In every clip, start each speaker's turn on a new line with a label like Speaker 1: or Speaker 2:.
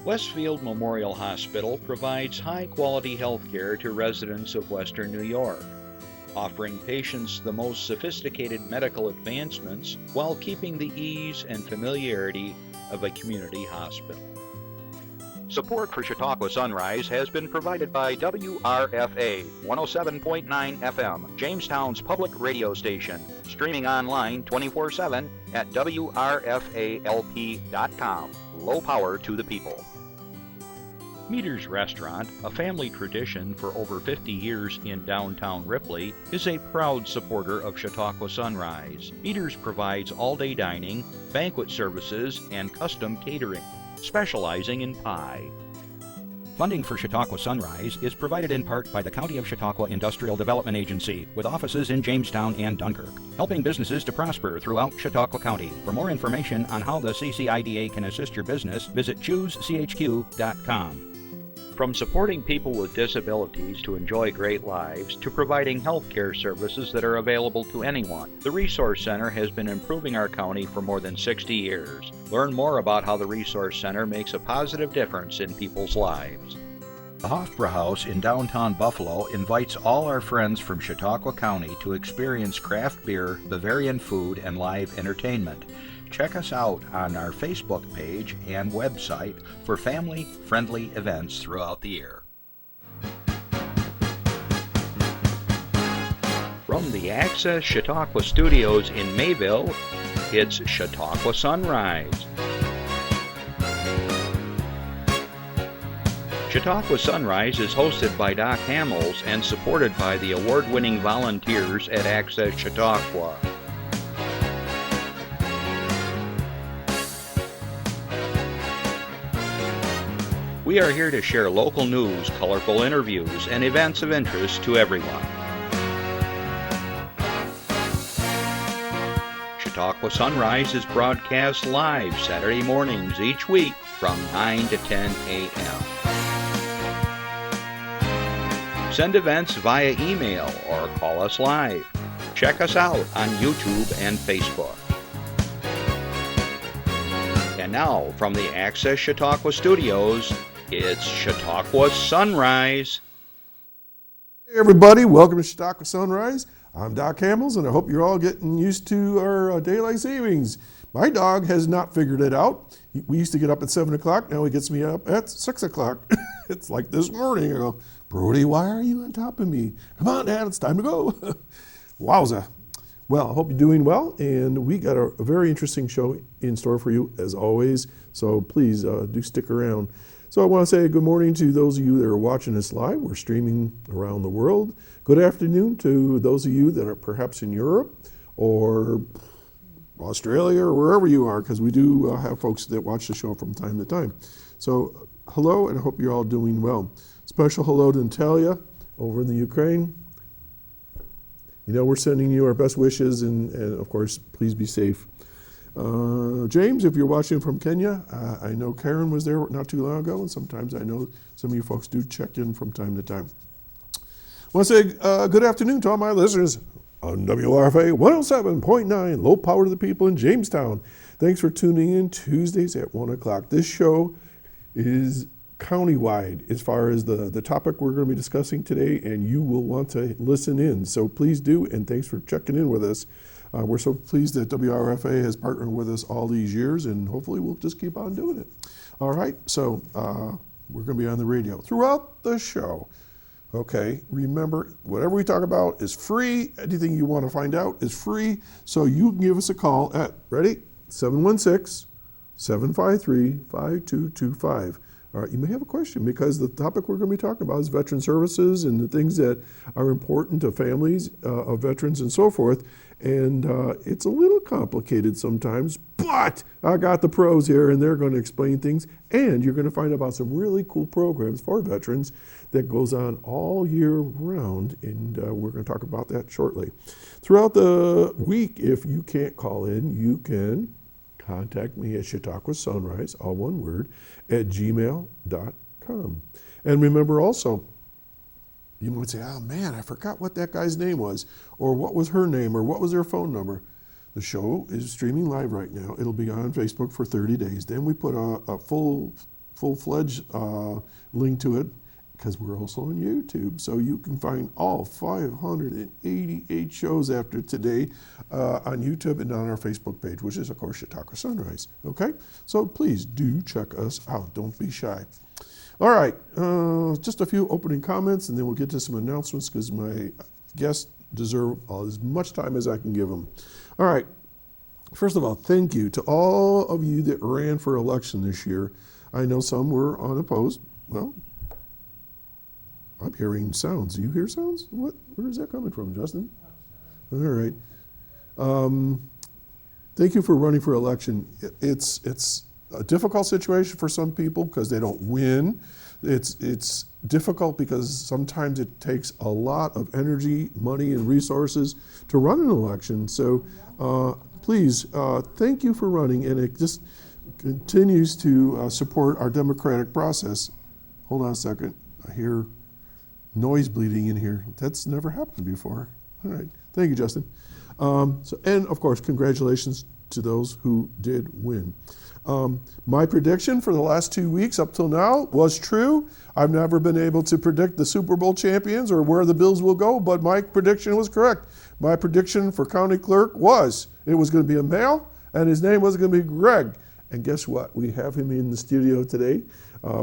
Speaker 1: Westfield Memorial Hospital provides high-quality health care to residents of Western New York, offering patients the most sophisticated medical advancements while keeping the ease and familiarity of a community hospital. Support for Chautauqua Sunrise has been provided by WRFA 107.9 FM, Jamestown's public radio station, streaming online 24/7 at WRFALP.com. Low power to the people. Meter's Restaurant, a family tradition for over 50 years in downtown Ripley, is a proud supporter of Chautauqua Sunrise. Meter's provides all-day dining, banquet services, and custom catering, specializing in pie.
Speaker 2: Funding for Chautauqua Sunrise is provided in part by the County of Chautauqua Industrial Development Agency, with offices in Jamestown and Dunkirk, helping businesses to prosper throughout Chautauqua County. For more information on how the CCIDA can assist your business, visit choosechq.com.
Speaker 1: From supporting people with disabilities to enjoy great lives to providing health care services that are available to anyone, the Resource Center has been improving our county for more than 60 years. Learn more about how the Resource Center makes a positive difference in people's lives.
Speaker 2: The Hofbrauhaus in downtown Buffalo invites all our friends from Chautauqua County to experience craft beer, Bavarian food, and live entertainment. Check us out on our Facebook page and website for family-friendly events throughout the year.
Speaker 1: From the Access Chautauqua Studios in Mayville, it's Chautauqua Sunrise. Chautauqua Sunrise is hosted by Doc Hamels and supported by the award-winning volunteers at Access Chautauqua. We are here to share local news, colorful interviews, and events of interest to everyone. Chautauqua Sunrise is broadcast live Saturday mornings each week from 9 to 10 a.m. Send events via email or call us live. Check us out on YouTube and Facebook. And now, from the Access Chautauqua Studios, it's Chautauqua Sunrise.
Speaker 3: Hey everybody, welcome to Chautauqua Sunrise. I'm Doc Hamels, and I hope you're all getting used to our daylight savings. My dog has not figured it out. We used to get up at 7 o'clock, now he gets me up at 6 o'clock. It's like this morning. I go, Brody, why are you on top of me? Come on, Dad, it's time to go. Wowza. Well, I hope you're doing well, and we got a very interesting show in store for you, as always, so please do stick around. So I want to say good morning to those of you that are watching us live. We're streaming around the world. Good afternoon to those of you that are perhaps in Europe or Australia or wherever you are, because we do have folks that watch the show from time to time. So hello, and I hope you're all doing well. Special hello to Natalia over in the Ukraine. You know, we're sending you our best wishes, and of course, please be safe. James, if you're watching from Kenya, I know Karen was there not too long ago, and sometimes I know some of you folks do check in from time to time. I want to say good afternoon to all my listeners on WRFA 107.9, low power to the people in Jamestown. Thanks for tuning in Tuesdays at 1 o'clock. This show is countywide as far as the topic we're going to be discussing today, and you will want to listen in. So please do, and thanks for checking in with us. We're so pleased that WRFA has partnered with us all these years, and hopefully we'll just keep on doing it. All right, so we're going to be on the radio throughout the show. Okay, remember, whatever we talk about is free. Anything you want to find out is free. So you can give us a call at, ready? 716-753-5225. All right, you may have a question because the topic we're going to be talking about is veteran services and the things that are important to families of veterans and so forth. And it's a little complicated sometimes, but I got the pros here and they're going to explain things. And you're going to find out about some really cool programs for veterans that goes on all year round. And we're going to talk about that shortly. Throughout the week, if you can't call in, you can contact me at Chautauqua Sunrise, all one word, at gmail.com. And remember also, you might say, oh man, I forgot what that guy's name was, or what was her name, or what was their phone number. The show is streaming live right now. It'll be on Facebook for 30 days. Then we put a full full-fledged link to it, because we're also on YouTube. So you can find all 588 shows after today on YouTube and on our Facebook page, which is, of course, Chautauqua Sunrise. Okay? So please do check us out. Don't be shy. All right. Just a few opening comments, and then we'll get to some announcements because my guests deserve as much time as I can give them. All right. First of all, thank you to all of you that ran for election this year. I know some were unopposed. Well, I'm hearing sounds. Do you hear sounds? What? Where is that coming from, Justin? All right. Thank you for running for election. It's a difficult situation for some people because they don't win. It's difficult because sometimes it takes a lot of energy, money, and resources to run an election. So please, thank you for running, and it just continues to support our democratic process. Hold on a second. I hear noise bleeding in here. That's never happened before. All right. Thank you, Justin. And of course, congratulations to those who did win. My prediction for the last 2 weeks up till now was true. I've never been able to predict the Super Bowl champions or where the Bills will go, but my prediction was correct. My prediction for county clerk was it was going to be a male, and his name was going to be Greg. And guess what? We have him in the studio today,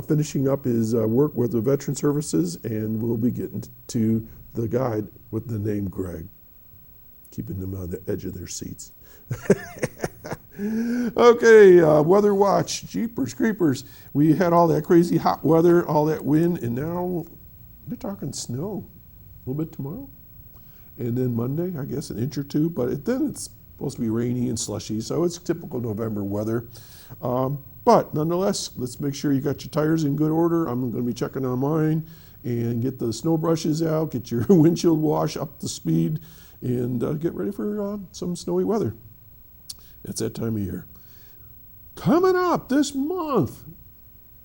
Speaker 3: finishing up his work with the Veteran Services, and we'll be getting to the guide with the name Greg, keeping them on the edge of their seats. Okay, weather watch, jeepers creepers. We had all that crazy hot weather, all that wind, and now they're talking snow a little bit tomorrow. And then Monday, I guess, an inch or two, but then it's supposed to be rainy and slushy, so it's typical November weather. But nonetheless, let's make sure you got your tires in good order. I'm going to be checking on mine and get the snow brushes out, get your windshield wash up to speed, and get ready for some snowy weather. It's that time of year. Coming up this month,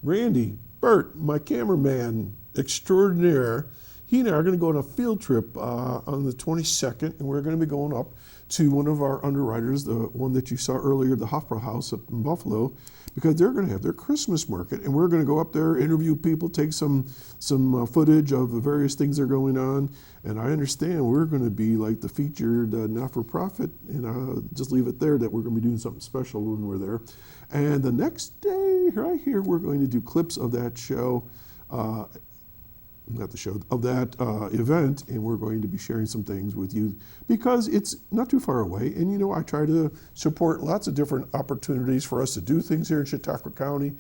Speaker 3: Randy, Bert, my cameraman extraordinaire, he and I are going to go on a field trip on the 22nd, and we're going to be going up to one of our underwriters, the one that you saw earlier, the Hofbräu House up in Buffalo, because they're going to have their Christmas market, and we're going to go up there, interview people, take some footage of the various things that are going on, and I understand we're going to be like the featured not-for-profit, and I'll just leave it there that we're going to be doing something special when we're there. And the next day, right here, we're going to do clips of that show, of that event, and we're going to be sharing some things with you because it's not too far away. And you know, I try to support lots of different opportunities for us to do things here in Chautauqua County.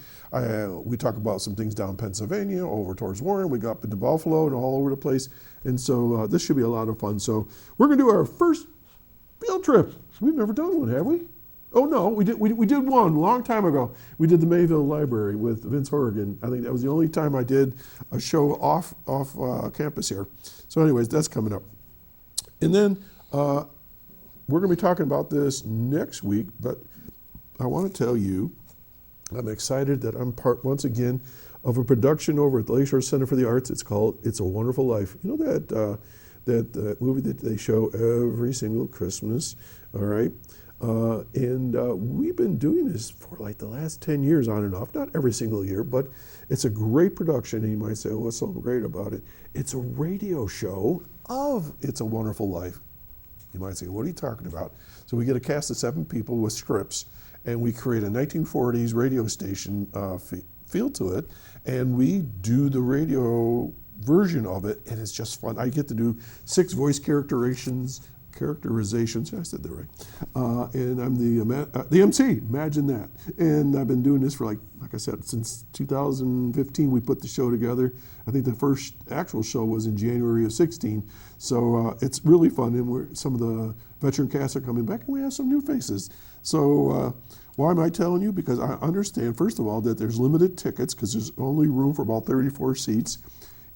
Speaker 3: We talk about some things down in Pennsylvania, over towards Warren, we go up into Buffalo and all over the place. And so this should be a lot of fun. So we're going to do our first field trip. We've never done one, have we? Oh no, we did one a long time ago. We did the Mayville Library with Vince Horrigan. I think that was the only time I did a show off campus here. So anyways, that's coming up. And then we're going to be talking about this next week, but I want to tell you, I'm excited that I'm part, once again, of a production over at the Lakeshore Center for the Arts. It's called It's a Wonderful Life. You know that movie that they show every single Christmas, all right? We've been doing this for like the last 10 years on and off, not every single year, but it's a great production. And you might say, oh, what's so great about it? It's a radio show of It's a Wonderful Life. You might say, what are you talking about? So we get a cast of 7 people with scripts, and we create a 1940s radio station feel to it, and we do the radio version of it, and it's just fun. I get to do 6 voice characterizations. I said that right. And I'm the MC, imagine that. And I've been doing this for like I said, since 2015 we put the show together. I think the first actual show was in January of 16. So it's really fun, and some of the veteran casts are coming back, and we have some new faces. So why am I telling you? Because I understand, first of all, that there's limited tickets because there's only room for about 34 seats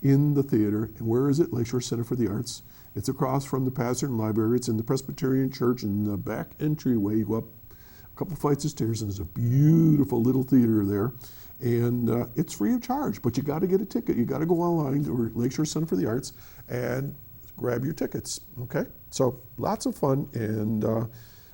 Speaker 3: in the theater. And where is it? Lakeshore Center for the Arts. It's across from the Patterson Library. It's in the Presbyterian Church in the back entryway. You go up a couple flights of stairs, and there's a beautiful little theater there. And it's free of charge, but you got to get a ticket. You got to go online to Lakeshore Center for the Arts and grab your tickets, okay? So lots of fun, and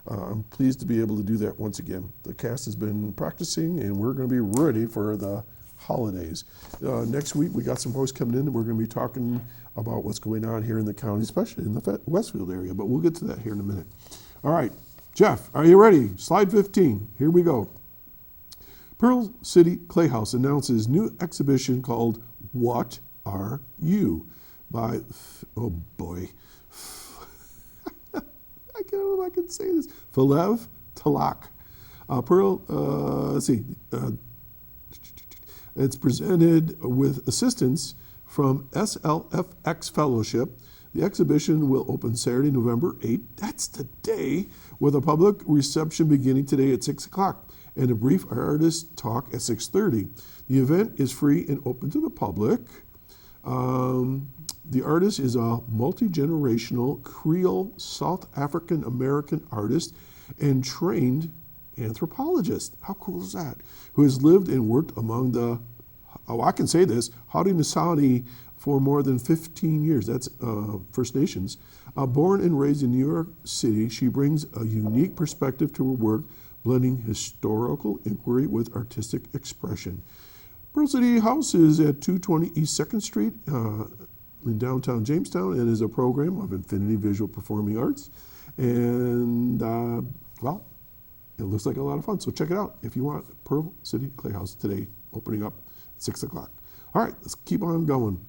Speaker 3: I'm pleased to be able to do that once again. The cast has been practicing, and we're going to be ready for the holidays. Next week, we got some folks coming in, and we're going to be talking about what's going on here in the county, especially in the Westfield area, but we'll get to that here in a minute. All right, Jeff, are you ready? Slide 15, here we go. Pearl City Playhouse announces new exhibition called What Are You? By, oh boy, I don't know if I can say this, Falev Talak. Let's see, it's presented with assistance from SLFX Fellowship. The exhibition will open Saturday, November 8th, that's today, with a public reception beginning today at 6 o'clock and a brief artist talk at 6:30. The event is free and open to the public. The artist is a multi-generational Creole South African American artist and trained anthropologist. How cool is that? Who has lived and worked among the, I can say this, Haudenosaunee for more than 15 years. That's First Nations. Born and raised in New York City, she brings a unique perspective to her work, blending historical inquiry with artistic expression. Pearl City House is at 220 East 2nd Street in downtown Jamestown and is a program of Infinity Visual Performing Arts. And, well, it looks like a lot of fun, so check it out if you want. Pearl City Playhouse today, opening up at 6 o'clock. All right, let's keep on going.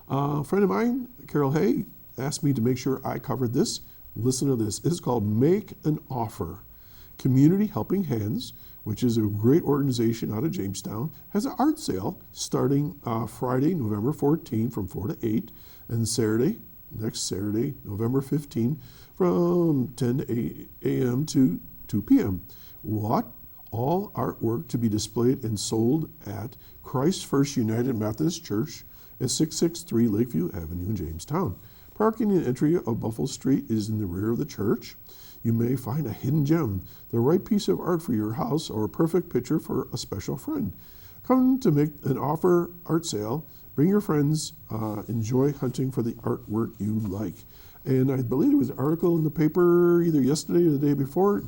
Speaker 3: A friend of mine, Carol Hay, asked me to make sure I covered this. Listen to this. It is called Make an Offer. Community Helping Hands, which is a great organization out of Jamestown, has an art sale starting Friday, November 14 from 4 to 8, and Saturday, next Saturday, November 15 from 10 to 8 a.m. to 2 p.m. What? All artwork to be displayed and sold at Christ First United Methodist Church at 663 Lakeview Avenue in Jamestown. Parking and entry of Buffalo Street is in the rear of the church. You may find a hidden gem, the right piece of art for your house, or a perfect picture for a special friend. Come to make an offer art sale. Bring your friends. Enjoy hunting for the artwork you like. And I believe there was an article in the paper either yesterday or the day before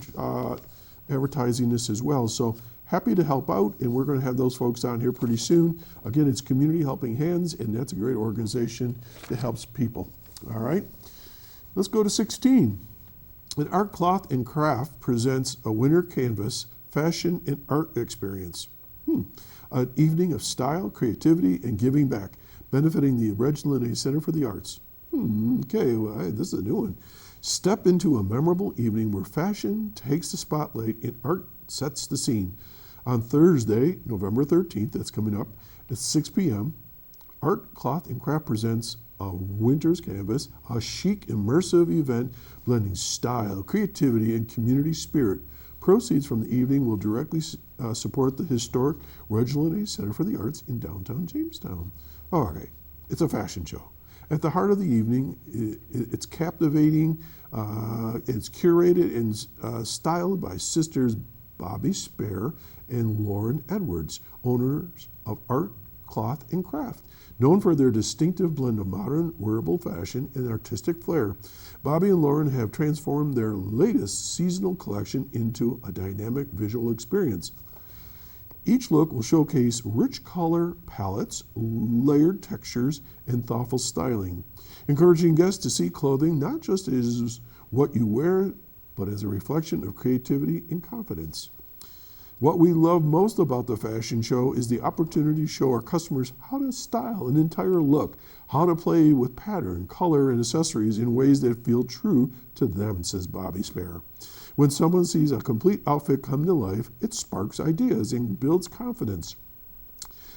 Speaker 3: advertising this as well. So happy to help out, and we're going to have those folks on here pretty soon. Again, it's Community Helping Hands, and that's a great organization that helps people. All right, let's go to 16. An Art Cloth and Craft presents a winter canvas fashion and art experience. An evening of style, creativity, and giving back, benefiting the Reginald Center for the Arts. Okay, well, this is a new one. Step into a memorable evening where fashion takes the spotlight and art sets the scene. On Thursday, November 13th, that's coming up, at 6 p.m., Art Cloth and Craft presents a winter's canvas, a chic, immersive event blending style, creativity, and community spirit. Proceeds from the evening will directly support the historic Reginald Center for the Arts in downtown Jamestown. All right, it's a fashion show. At the heart of the evening, it's captivating, it's curated and styled by sisters Bobby Spare and Lauren Edwards, owners of Art, Cloth, and Craft. Known for their distinctive blend of modern wearable fashion and artistic flair, Bobby and Lauren have transformed their latest seasonal collection into a dynamic visual experience. Each look will showcase rich color palettes, layered textures, and thoughtful styling, encouraging guests to see clothing not just as what you wear, but as a reflection of creativity and confidence. What we love most about the fashion show is the opportunity to show our customers how to style an entire look, how to play with pattern, color, and accessories in ways that feel true to them, says Bobby Spare. When someone sees a complete outfit come to life, it sparks ideas and builds confidence.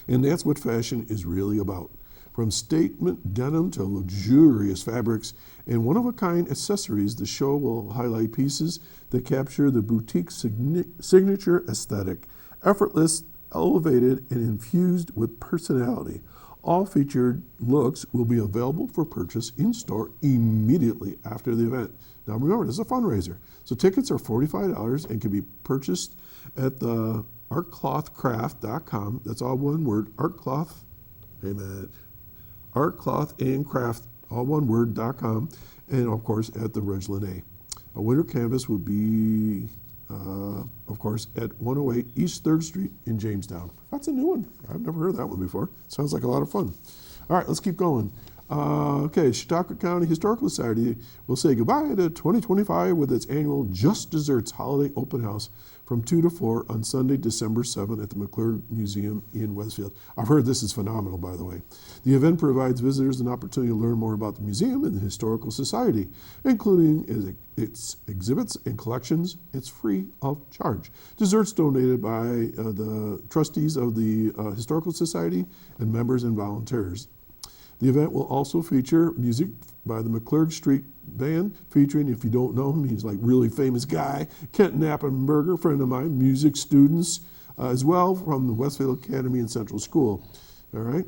Speaker 3: And that's what fashion is really about. From statement denim to luxurious fabrics and one-of-a-kind accessories, the show will highlight pieces that capture the boutique signature aesthetic, effortless, elevated, and infused with personality. All featured looks will be available for purchase in-store immediately after the event. Now remember, this is a fundraiser, so tickets are $45 and can be purchased at the artclothcraft.com. That's all one word, artcloth, Artcloth and Craft, all one word, .com, and of course at the Reginald A. A winter canvas will be of course, at 108 East 3rd Street in Jamestown. That's a new one. I've never heard that one before. Sounds like a lot of fun. All right, let's keep going. Okay, Chautauqua County Historical Society will say goodbye to 2025 with its annual Just Desserts Holiday Open House from 2 to 4 on Sunday, December 7th at the McClurg Museum in Westfield. I've heard this is phenomenal, by the way. The event provides visitors an opportunity to learn more about the museum and the Historical Society, including its exhibits and collections. It's free of charge. Desserts donated by the trustees of the Historical Society and members and volunteers. The event will also feature music by the McClurg Street Band, featuring, if you don't know him, he's like really famous guy, Kent Knappenberger, friend of mine, music students as well from the Westfield Academy and Central School. All right.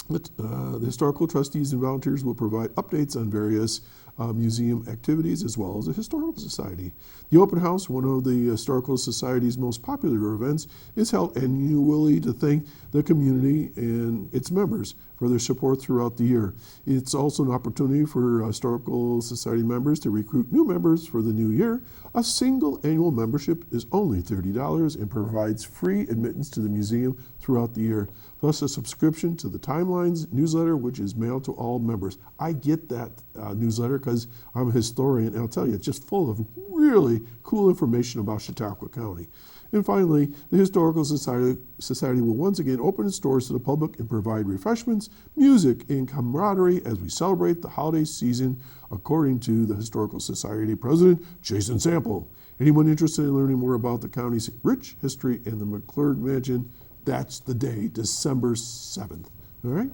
Speaker 3: The historical trustees and volunteers will provide updates on various museum activities as well as the Historical Society. The open house, one of the Historical Society's most popular events, is held annually to thank the community and its members for their support throughout the year. It's also an opportunity for Historical Society members to recruit new members for the new year. A single annual membership is only $30 and provides free admittance to the museum throughout the year, plus a subscription to the Timelines newsletter, which is mailed to all members. I get that newsletter because I'm a historian, and I'll tell you, it's just full of really cool information about Chautauqua County. And finally, the Historical Society will once again open its doors to the public and provide refreshments, music, and camaraderie as we celebrate the holiday season, according to the Historical Society President, Jason Sample. Anyone interested in learning more about the county's rich history and the McClurg Mansion, that's the day, December 7th. All right?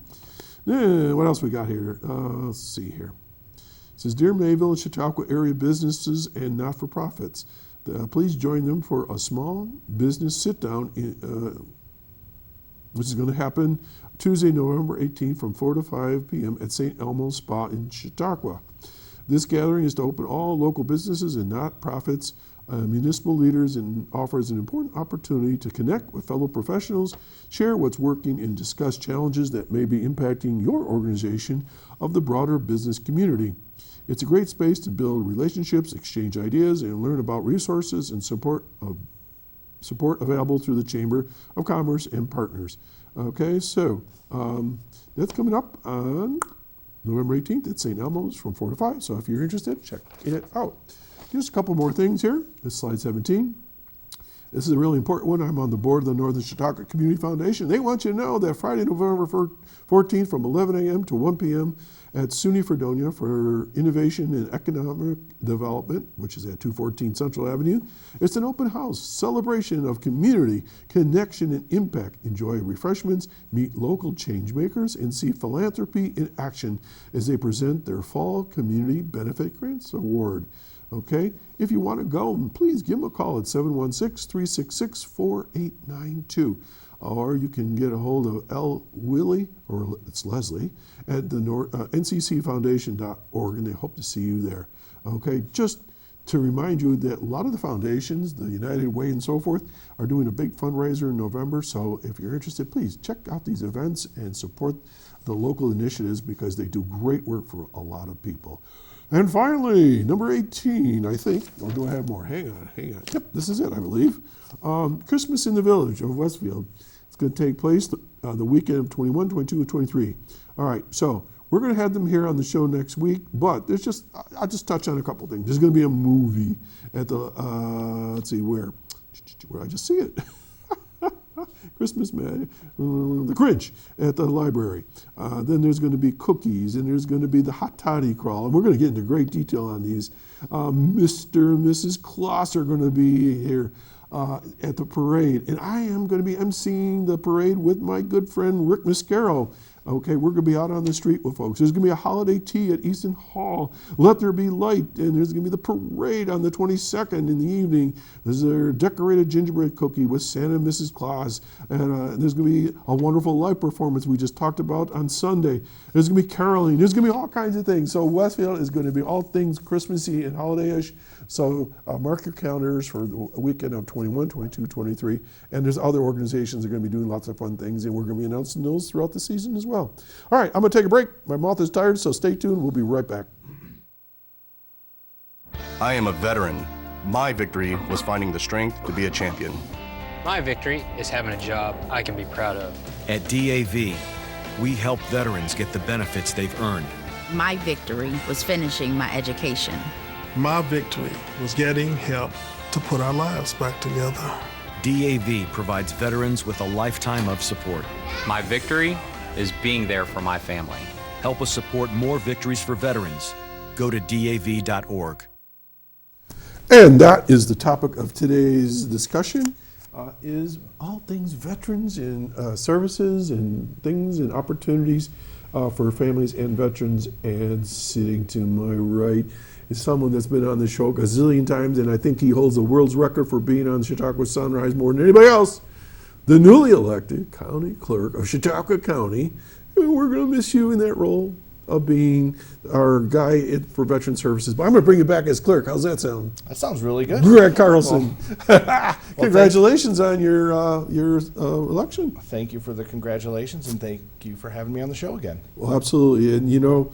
Speaker 3: What else we got here? Let's see here. It says, Dear Mayville and Chautauqua area businesses and not-for-profits, please join them for a small business sit-down, which is going to happen Tuesday, November 18th from 4 to 5 p.m. at St. Elmo's Spa in Chautauqua. This gathering is to open all local businesses and not-profits, municipal leaders, and offers an important opportunity to connect with fellow professionals, share what's working, and discuss challenges that may be impacting your organization of the broader business community. It's a great space to build relationships, exchange ideas, and learn about resources and support available through the Chamber of Commerce and partners. Okay, so that's coming up on November 18th at St. Elmo's from 4 to 5. So if you're interested, check it out. Just a couple more things here. This is slide 17. This is a really important one. I'm on the board of the Northern Chautauqua Community Foundation. They want you to know that Friday, November 14th from 11 a.m. to 1 p.m. at SUNY Fredonia for Innovation and Economic Development, which is at 214 Central Avenue. It's an open house celebration of community, connection, and impact. Enjoy refreshments, meet local change makers, and see philanthropy in action as they present their Fall Community Benefit Grants Award. Okay, if you want to go, please give them a call at 716-366-4892. Or you can get a hold of L. Willie, or it's Leslie, at the nccfoundation.org, and they hope to see you there. Okay, just to remind you that a lot of the foundations, the United Way and so forth, are doing a big fundraiser in November. So if you're interested, please check out these events and support the local initiatives because they do great work for a lot of people. And finally, number 18, I think, or do I have more? Hang on. Yep, this is it, I believe. Christmas in the Village of Westfield. It's going to take place the weekend of 21, 22, and 23. All right, so we're going to have them here on the show next week, but I'll just touch on a couple things. There's going to be a movie at the, let's see, where I just see it. Christmas Man, the Grinch at the library. Then there's going to be cookies, and there's going to be the hot toddy crawl, and we're going to get into great detail on these. Mr. and Mrs. Kloss are going to be here at the parade, and I am going to be emceeing the parade with my good friend Rick Mascaro. Okay, we're going to be out on the street with folks. There's going to be a holiday tea at Easton Hall. Let there be light. And there's going to be the parade on the 22nd in the evening. There's a decorated gingerbread cookie with Santa and Mrs. Claus. And there's going to be a wonderful live performance we just talked about on Sunday. There's going to be caroling. There's going to be all kinds of things. So Westfield is going to be all things Christmassy and holiday-ish. So mark your calendars for the weekend of 21, 22, 23. And there's other organizations that are going to be doing lots of fun things, and we're going to be announcing those throughout the season as well. All right, I'm going to take a break. My mouth is tired, so stay tuned. We'll be right back.
Speaker 4: I am a veteran. My victory was finding the strength to be a champion.
Speaker 5: My victory is having a job I can be proud of.
Speaker 6: At DAV, we help veterans get the benefits they've earned.
Speaker 7: My victory was finishing my education.
Speaker 8: My victory was getting help to put our lives back together.
Speaker 6: DAV provides veterans with a lifetime of support.
Speaker 9: My victory is being there for my family.
Speaker 6: Help us support more victories for veterans. Go to DAV.org.
Speaker 3: And that is the topic of today's discussion, is all things veterans and services and things and opportunities for families and veterans. And sitting to my right is someone that's been on the show a gazillion times, and I think he holds the world's record for being on Chautauqua Sunrise more than anybody else, the newly elected county clerk of Chautauqua County. And we're going to miss you in that role of being our guy for veteran services. But I'm going to bring you back as clerk. How's that sound?
Speaker 10: That sounds really good.
Speaker 3: Greg Carlson. Congratulations on your election.
Speaker 10: Thank you for the congratulations, and thank you for having me on the show again.
Speaker 3: Well, absolutely. And you know,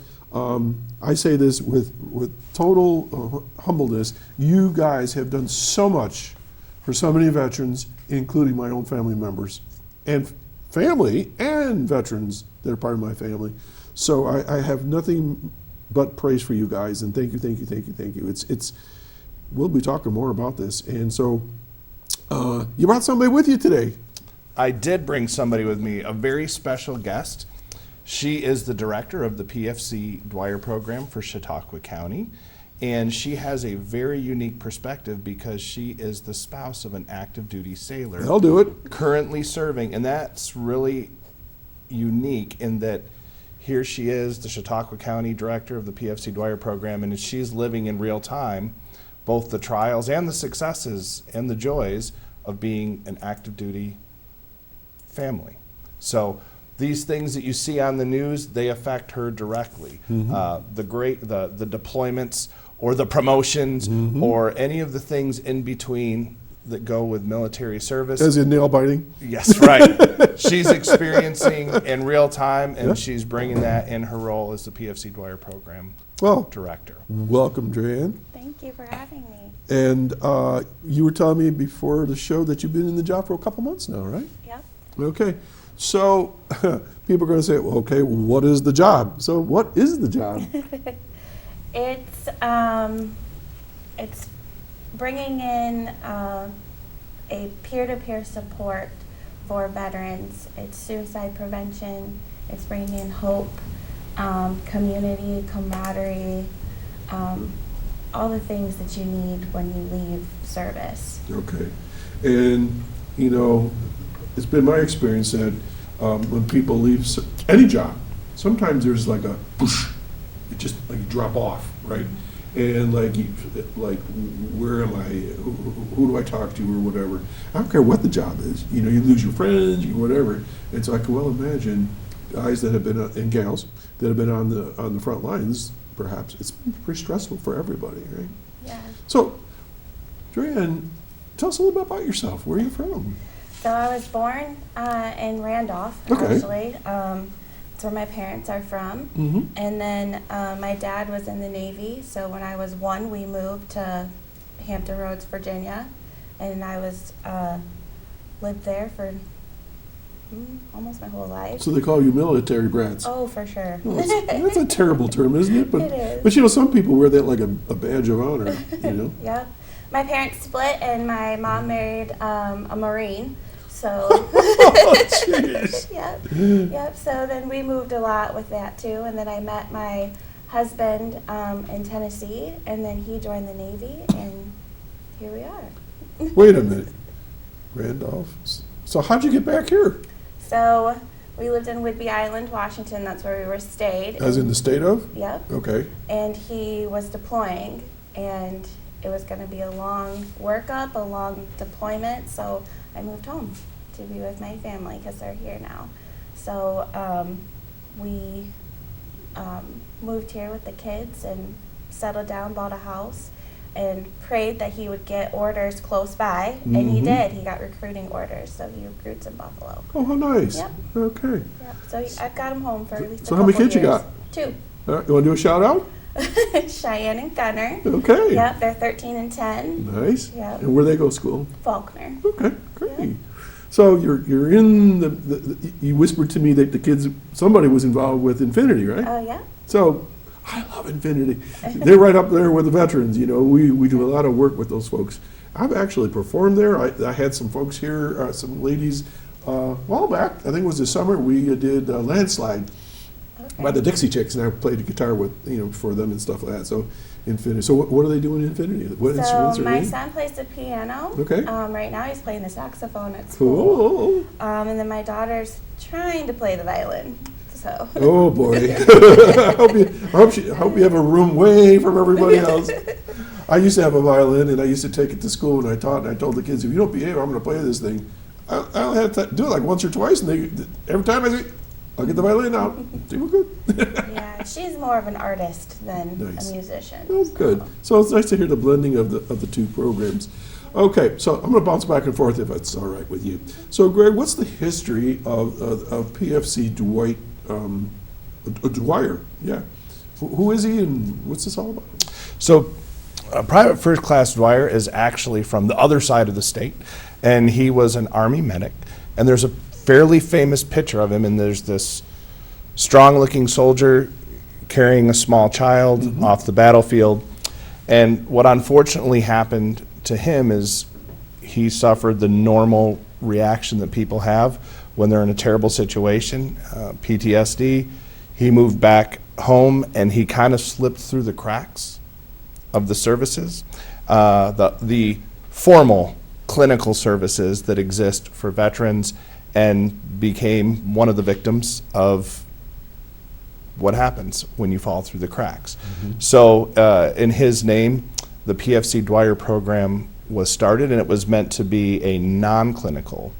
Speaker 3: I say this with total humbleness. You guys have done so much for so many veterans, including my own family members and family and veterans that are part of my family. So I have nothing but praise for you guys, and thank you, thank you, thank you, thank you. It's we'll be talking more about this. And so you brought somebody with you today.
Speaker 10: I did bring somebody with me, a very special guest. She is the director of the PFC Dwyer program for Chautauqua County, and she has a very unique perspective because she is the spouse of an active duty sailor.
Speaker 3: I'll do it.
Speaker 10: Currently serving, and that's really unique in that here she is, the Chautauqua County director of the PFC Dwyer program, and she's living in real time both the trials and the successes and the joys of being an active duty family. So these things that you see on the news, they affect her directly. The deployments or the promotions or any of the things in between that go with military service.
Speaker 3: As in nail biting?
Speaker 10: Yes, right. She's experiencing in real time, and she's bringing that in her role as the PFC Dwyer program director.
Speaker 3: Welcome, DreAnn.
Speaker 11: Thank you for having me.
Speaker 3: And you were telling me before the show that you've been in the job for a couple months now, right?
Speaker 11: Yep.
Speaker 3: Okay. So people are going to say, well, okay, what is the job? So what is the job?
Speaker 11: It's bringing in a peer-to-peer support for veterans. It's suicide prevention. It's bringing in hope, community, camaraderie, all the things that you need when you leave service.
Speaker 3: Okay. And, you know, it's been my experience that when people leave any job, sometimes there's like a whoosh, it just like you drop off, right? And like where am I? Who do I talk to or whatever? I don't care what the job is. You know, you lose your friends, you whatever. And so I can well imagine guys that have been and gals that have been on the front lines. Perhaps it's been pretty stressful for everybody, right?
Speaker 11: Yeah.
Speaker 3: So, DreAnn, tell us a little bit about yourself. Where are you from?
Speaker 11: So I was born in Randolph, actually. That's where my parents are from. And then my dad was in the Navy, so when I was 1, we moved to Hampton Roads, Virginia, and I was lived there for almost my whole life.
Speaker 3: So they call you military brats.
Speaker 11: Oh, for sure.
Speaker 3: Well, that's a terrible term, isn't it? But,
Speaker 11: it is.
Speaker 3: But you know, some people wear that like a badge of honor, you know?
Speaker 11: Yep. My parents split, and my mom married a Marine. So, Yep. So then we moved a lot with that too, and then I met my husband in Tennessee, and then he joined the Navy, and here we are.
Speaker 3: Wait a minute, Randolph. So how'd you get back here?
Speaker 11: So we lived in Whidbey Island, Washington. That's where we were stayed.
Speaker 3: As in the state of?
Speaker 11: Yep.
Speaker 3: Okay.
Speaker 11: And he was deploying, and it was going to be a long workup, a long deployment. So I moved home to be with my family because they're here now. So we moved here with the kids and settled down, bought a house, and prayed that he would get orders close by, and he did. He got recruiting orders, so he recruits in Buffalo.
Speaker 3: Oh, how nice.
Speaker 11: Yep.
Speaker 3: Okay.
Speaker 11: Yep. So I've got him home for at least
Speaker 3: So
Speaker 11: a
Speaker 3: how many
Speaker 11: couple
Speaker 3: kids you
Speaker 11: years.
Speaker 3: got?
Speaker 11: 2.
Speaker 3: All right, you want to do a shout out?
Speaker 11: Cheyenne and Gunner.
Speaker 3: Okay.
Speaker 11: Yep, they're 13 and 10.
Speaker 3: Nice.
Speaker 11: Yep.
Speaker 3: And where they go to school?
Speaker 11: Faulkner.
Speaker 3: Okay, great. So you're in you whispered to me that the kids, somebody was involved with Infinity, right?
Speaker 11: Oh, yeah.
Speaker 3: So I love Infinity. They're right up there with the veterans. You know, we do a lot of work with those folks. I've actually performed there. I had some folks here, some ladies, a while back. I think it was this summer. We did Landslide by the Dixie Chicks, and I played the guitar with for them and stuff like that. So Infinity. So what are they doing in Infinity? What instruments are
Speaker 11: my
Speaker 3: they?
Speaker 11: son plays the piano.
Speaker 3: Okay.
Speaker 11: Right now he's playing the saxophone at school.
Speaker 3: Cool.
Speaker 11: And then my daughter's trying to play the violin. So.
Speaker 3: Oh boy! I hope you have a room way from everybody else. I used to have a violin, and I used to take it to school, and I taught, and I told the kids, if you don't behave, I'm going to play this thing. I only had to do it like once or twice, and every time I say, I'll get the violin out. They were good.
Speaker 11: Yeah, she's more of an artist than
Speaker 3: Nice.
Speaker 11: a musician.
Speaker 3: Oh, good. So it's nice to hear the blending of the two programs. Okay, so I'm going to bounce back and forth if that's all right with you. So, Greg, what's the history of PFC Dwyer? Yeah. Who is he, and what's this all about?
Speaker 10: So, Private First Class Dwyer is actually from the other side of the state, and he was an Army medic. And there's a fairly famous picture of him, and there's this strong-looking soldier carrying a small child off the battlefield. And what unfortunately happened to him is he suffered the normal reaction that people have when they're in a terrible situation, PTSD. He moved back home, and he kind of slipped through the cracks of the services, the formal clinical services that exist for veterans, and became one of the victims of what happens when you fall through the cracks. So in his name, the PFC Dwyer program was started, and it was meant to be a non-clinical,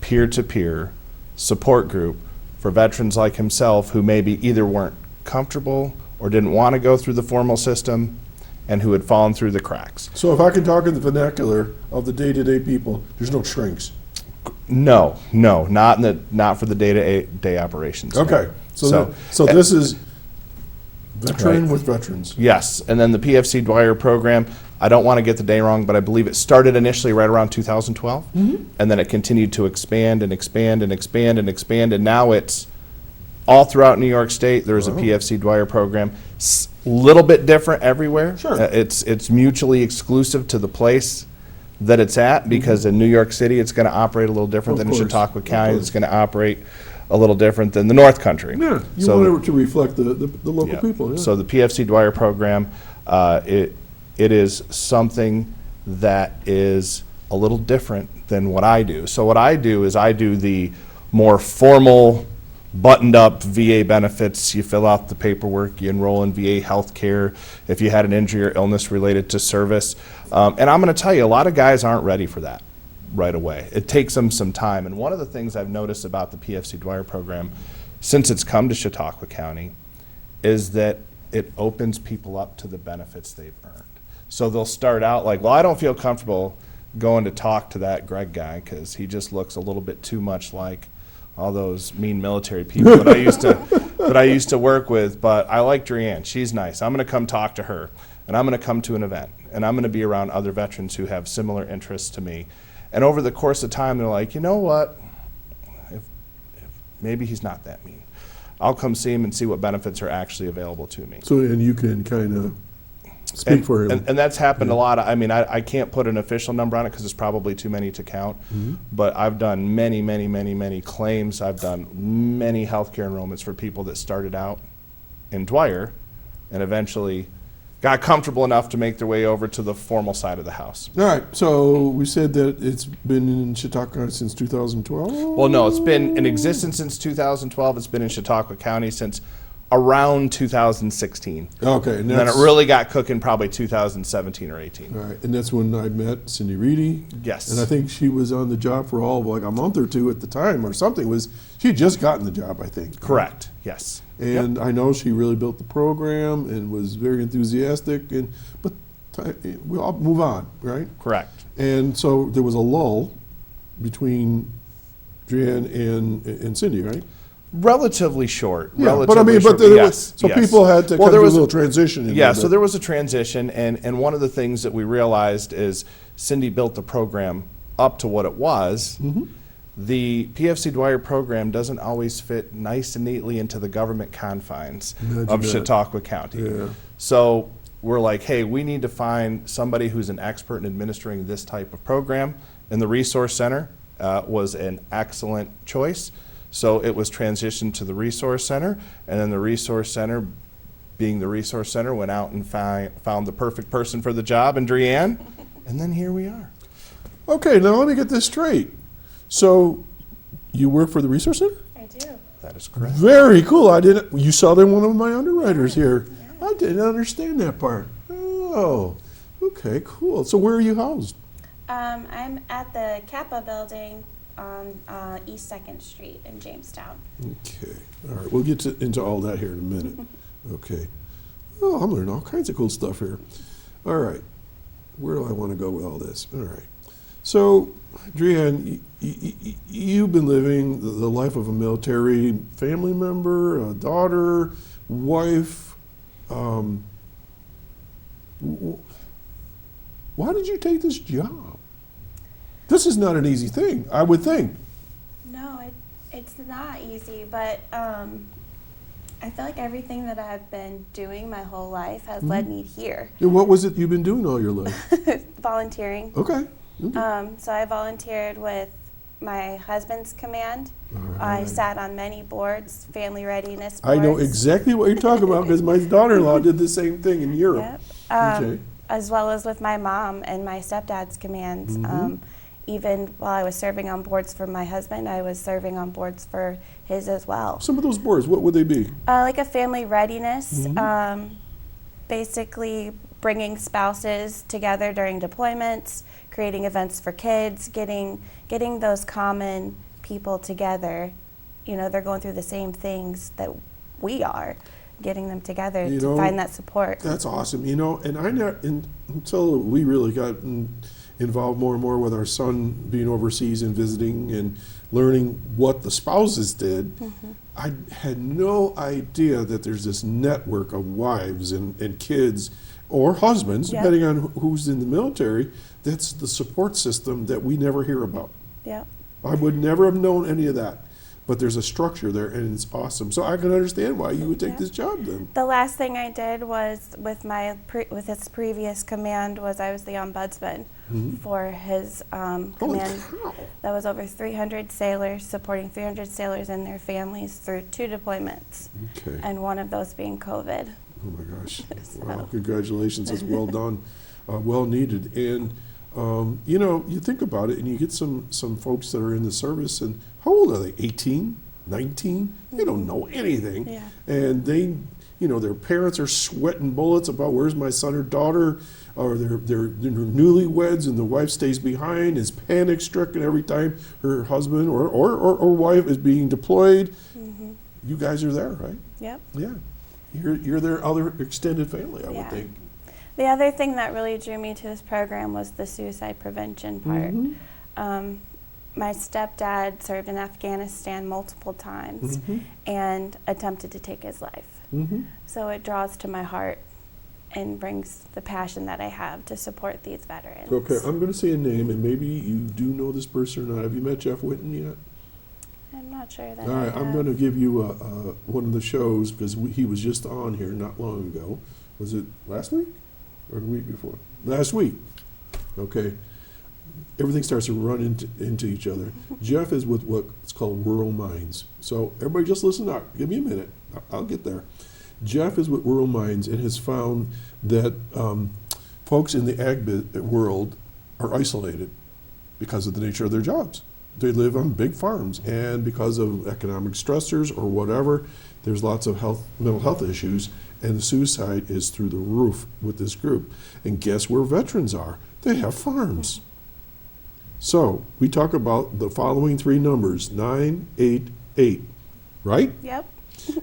Speaker 10: peer-to-peer support group for veterans like himself who maybe either weren't comfortable or didn't want to go through the formal system and who had fallen through the cracks.
Speaker 3: So if I can talk in the vernacular of the day-to-day people, there's no shrinks.
Speaker 10: No, not for the day-to-day operations.
Speaker 3: Okay, so this is veteran with veterans.
Speaker 10: Yes, and then the PFC Dwyer program, I don't want to get the day wrong, but I believe it started initially right around 2012, and then it continued to expand and expand and expand and expand, and now it's all throughout New York State. There's a PFC Dwyer program. Little bit different everywhere.
Speaker 3: Sure.
Speaker 10: It's mutually exclusive to the place that it's at, because in New York City it's going to operate a little different than in Chautauqua County. It's going to operate a little different than the North Country.
Speaker 3: Yeah, you want it to reflect the local people. Yeah.
Speaker 10: So the PFC Dwyer program, it is something that is a little different than what I do. So what I do is I do the more formal, buttoned up VA benefits. You fill out the paperwork, you enroll in VA health care if you had an injury or illness related to service. And I'm going to tell you, a lot of guys aren't ready for that right away. It takes them some time. And one of the things I've noticed about the PFC Dwyer program since it's come to Chautauqua County is that it opens people up to the benefits they've earned. So they'll start out like, well, I don't feel comfortable going to talk to that Greg guy because he just looks a little bit too much like all those mean military people that I used to work with, but I like DreAnn. She's nice. I'm going to come talk to her, and I'm going to come to an event, and I'm going to be around other veterans who have similar interests to me. And over the course of time, they're like, you know what? If maybe he's not that mean. I'll come see him and see what benefits are actually available to me.
Speaker 3: So, and you can kind of speak for him.
Speaker 10: And that's happened a lot. I mean, I can't put an official number on it because it's probably too many to count. But I've done many claims. I've done many healthcare enrollments for people that started out in Dwyer and eventually got comfortable enough to make their way over to the formal side of the house.
Speaker 3: All right, so we said that it's been in Chautauqua since 2012?
Speaker 10: Well, no, it's been in existence since 2012. It's been in Chautauqua County since around 2016.
Speaker 3: Okay.
Speaker 10: And then it really got cooking probably 2017 or 18.
Speaker 3: All right, and that's when I met Cindy Reedy.
Speaker 10: Yes.
Speaker 3: And I think she was on the job for all of like a month or two at the time or something. She had just gotten the job, I think.
Speaker 10: Correct, yes.
Speaker 3: And I know she really built the program and was very enthusiastic, but we all move on, right?
Speaker 10: Correct.
Speaker 3: And so there was a lull between DreAnn and Cindy, right?
Speaker 10: Relatively short.
Speaker 3: Yeah,
Speaker 10: relatively
Speaker 3: but I mean,
Speaker 10: short,
Speaker 3: but there
Speaker 10: yes,
Speaker 3: was, so
Speaker 10: yes.
Speaker 3: people had to
Speaker 10: Well,
Speaker 3: kind
Speaker 10: there
Speaker 3: of do a
Speaker 10: was
Speaker 3: little transition.
Speaker 10: Yeah, so there was a transition, and one of the things that we realized is Cindy built the program up to what it was.
Speaker 3: Mm-hmm.
Speaker 10: The PFC Dwyer program doesn't always fit nice and neatly into the government confines of Chautauqua County.
Speaker 3: Yeah.
Speaker 10: So we're like, hey, we need to find somebody who's an expert in administering this type of program, and the Resource Center was an excellent choice. So it was transitioned to the Resource Center, and then the Resource Center, being the Resource Center, went out and found the perfect person for the job in DreAnn, and then here we are.
Speaker 3: Okay, now let me get this straight. So you work for the Resource Center?
Speaker 11: I do.
Speaker 10: That is correct.
Speaker 3: Very cool. I didn't. You saw them, one of my underwriters here. Yeah. I didn't understand that part. Oh, okay, cool. So where are you housed?
Speaker 11: I'm at the Kappa building on East 2nd Street in Jamestown.
Speaker 3: Okay, all right. We'll get into all that here in a minute. Okay. Oh, I'm learning all kinds of cool stuff here. All right. Where do I want to go with all this? All right. So, DreAnn, you've been living the life of a military family member, a daughter, wife. Why did you take this job? This is not an easy thing, I would think.
Speaker 11: No, it's not easy, but I feel like everything that I've been doing my whole life has led me here.
Speaker 3: And what was it you've been doing all your life?
Speaker 11: Volunteering.
Speaker 3: Okay.
Speaker 11: So I volunteered with my husband's command.
Speaker 3: Right.
Speaker 11: I sat on many boards, family readiness boards.
Speaker 3: I know exactly what you're talking about because my daughter-in-law did the same thing in Europe.
Speaker 11: Yep.
Speaker 3: Okay.
Speaker 11: As well as with my mom and my stepdad's commands. Even while I was serving on boards for my husband, I was serving on boards for his as well.
Speaker 3: Some of those boards, what would they be?
Speaker 11: Like a family readiness, basically bringing spouses together during deployments, creating events for kids, getting those common people togetger. You know, they're going through the same things that we are, getting them together to find that support.
Speaker 3: That's awesome. You know, and I never, until we really got involved more and more with our son being overseas and visiting and learning what the spouses did, I had no idea that there's this network of wives and kids or husbands, depending on who's in the military, that's the support system that we never hear about.
Speaker 11: Yep.
Speaker 3: I would never have known any of that. But there's a structure there, and it's awesome. So I can understand why you would take this job then.
Speaker 11: The last thing I did was with his previous command was I was the ombudsman for his command. That was over 300 sailors, supporting 300 sailors and their families through 2 deployments, and one of those being COVID.
Speaker 3: Oh my gosh! Wow! Congratulations! That's well done, well needed. And you know, you think about it, and you get some folks that are in the service, and how old are they? 18, 19? They don't know anything.
Speaker 11: Yeah.
Speaker 3: And they, you know, their parents are sweating bullets about where's my son or daughter, or they're newlyweds, and the wife stays behind, is panic stricken every time her husband or wife is being deployed. You guys are there, right?
Speaker 11: Yep.
Speaker 3: Yeah. You're their other extended family, I would think.
Speaker 11: The other thing that really drew me to this program was the suicide prevention part. My stepdad served in Afghanistan multiple times and attempted to take his life. So it draws to my heart and brings the passion that I have to support these veterans.
Speaker 3: Okay, I'm going to say a name, and maybe you do know this person or not. Have you met Jeff Whitten yet?
Speaker 11: I'm not sure that
Speaker 3: All right, I'm going to give you one of the shows because he was just on here not long ago. Was it last week or the week before? Last week. Okay. Everything starts to run into each other. Jeff is with what's called Rural Minds. So everybody just listen up. Give me a minute. I'll get there. Jeff is with Rural Minds and has found that folks in the ag world are isolated because of the nature of their jobs. They live on big farms, and because of economic stressors or whatever, there's lots of mental health issues, and the suicide is through the roof with this group. And guess where veterans are? They have farms. So we talk about the following 3 numbers, 988, right?
Speaker 11: Yep.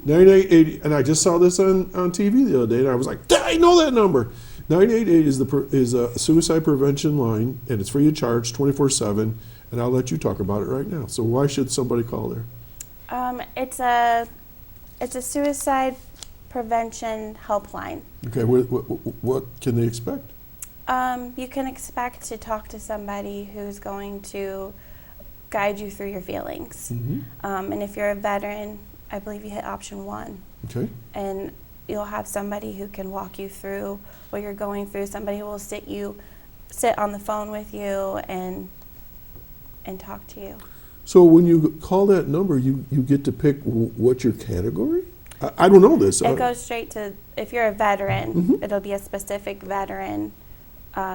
Speaker 3: 988, and I just saw this on TV the other day, and I was like, I know that number. 988 is a suicide prevention line, and it's free of charge, 24/7, and I'll let you talk about it right now. So why should somebody call there?
Speaker 11: It's a suicide prevention helpline.
Speaker 3: Okay, what can they expect?
Speaker 11: You can expect to talk to somebody who's going to guide you through your feelings. And if you're a veteran, I believe you hit option 1.
Speaker 3: Okay.
Speaker 11: And you'll have somebody who can walk you through what you're going through. Somebody who will sit on the phone with you and talk to you.
Speaker 3: So when you call that number, you get to pick what's your category? I don't know this.
Speaker 11: It goes straight to, if you're a veteran, it'll be a specific veteran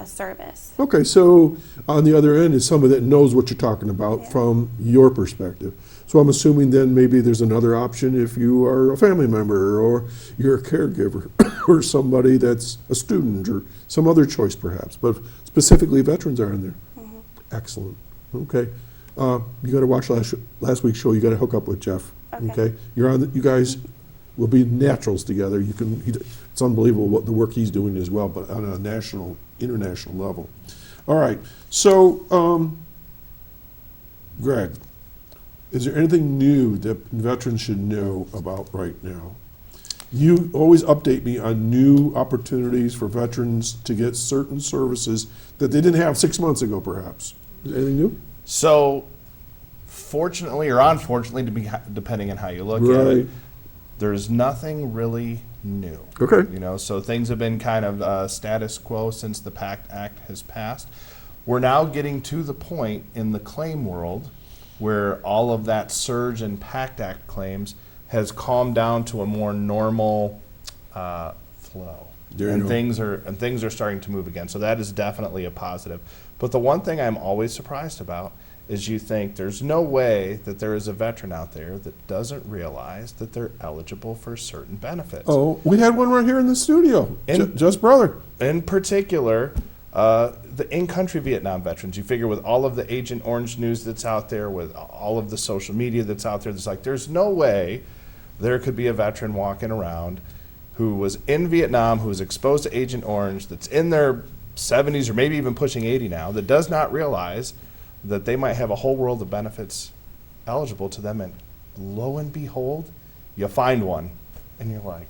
Speaker 11: service.
Speaker 3: Okay, so on the other end is somebody that knows what you're talking about from your perspective. So I'm assuming then maybe there's another option if you are a family member or you're a caregiver or somebody that's a student or some other choice perhaps. But specifically veterans are in there. Excellent. Okay. You got to watch last week's show. You got to hook up with Jeff. Okay. You're on. You guys will be naturals together. You can. It's unbelievable what the work he's doing as well, but on a national, international level. All right. So, Greg, is there anything new that veterans should know about right now? You always update me on new opportunities for veterans to get certain services that they didn't have 6 months ago, perhaps. Is anything new?
Speaker 10: So, fortunately or unfortunately, depending on how you look at it, there's nothing really new.
Speaker 3: Okay.
Speaker 10: You know, so things have been kind of status quo since the PACT Act has passed. We're now getting to the point in the claim world where all of that surge in PACT Act claims has calmed down to a more normal flow. And things are starting to move again. So that is definitely a positive. But the one thing I'm always surprised about is you think there's no way that there is a veteran out there that doesn't realize that they're eligible for certain benefits.
Speaker 3: Oh, we had one right here in the studio, just brother.
Speaker 10: In particular, the in-country Vietnam veterans. You figure with all of the Agent Orange news that's out there, with all of the social media that's out there, there's no way there could be a veteran walking around who was in Vietnam, who was exposed to Agent Orange, that's in their 70s or maybe even pushing 80 now, that does not realize that they might have a whole world of benefits eligible to them. And lo and behold, you find one. And you're like,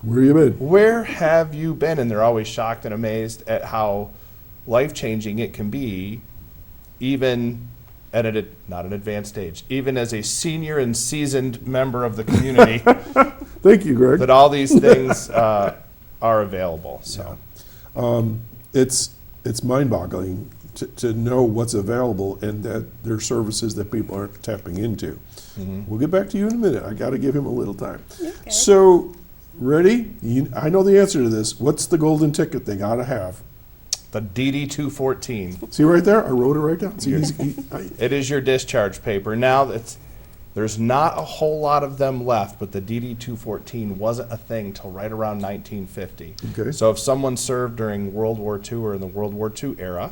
Speaker 3: where you been?
Speaker 10: Where have you been? And they're always shocked and amazed at how life-changing it can be, even at not an advanced age, even as a senior and seasoned member of the community.
Speaker 3: Thank you, Greg.
Speaker 10: That all these things are available. So,
Speaker 3: it's mind-boggling to know what's available and that there are services that people aren't tapping into. We'll get back to you in a minute. I got to give him a little time. Okay. So, ready? I know the answer to this. What's the golden ticket they got to have?
Speaker 10: The DD-214.
Speaker 3: See right there? I wrote it right down. See,
Speaker 10: it is your discharge paper. Now, there's not a whole lot of them left, but the DD-214 wasn't a thing till right around 1950.
Speaker 3: Okay.
Speaker 10: So if someone served during World War II or in the World War II era,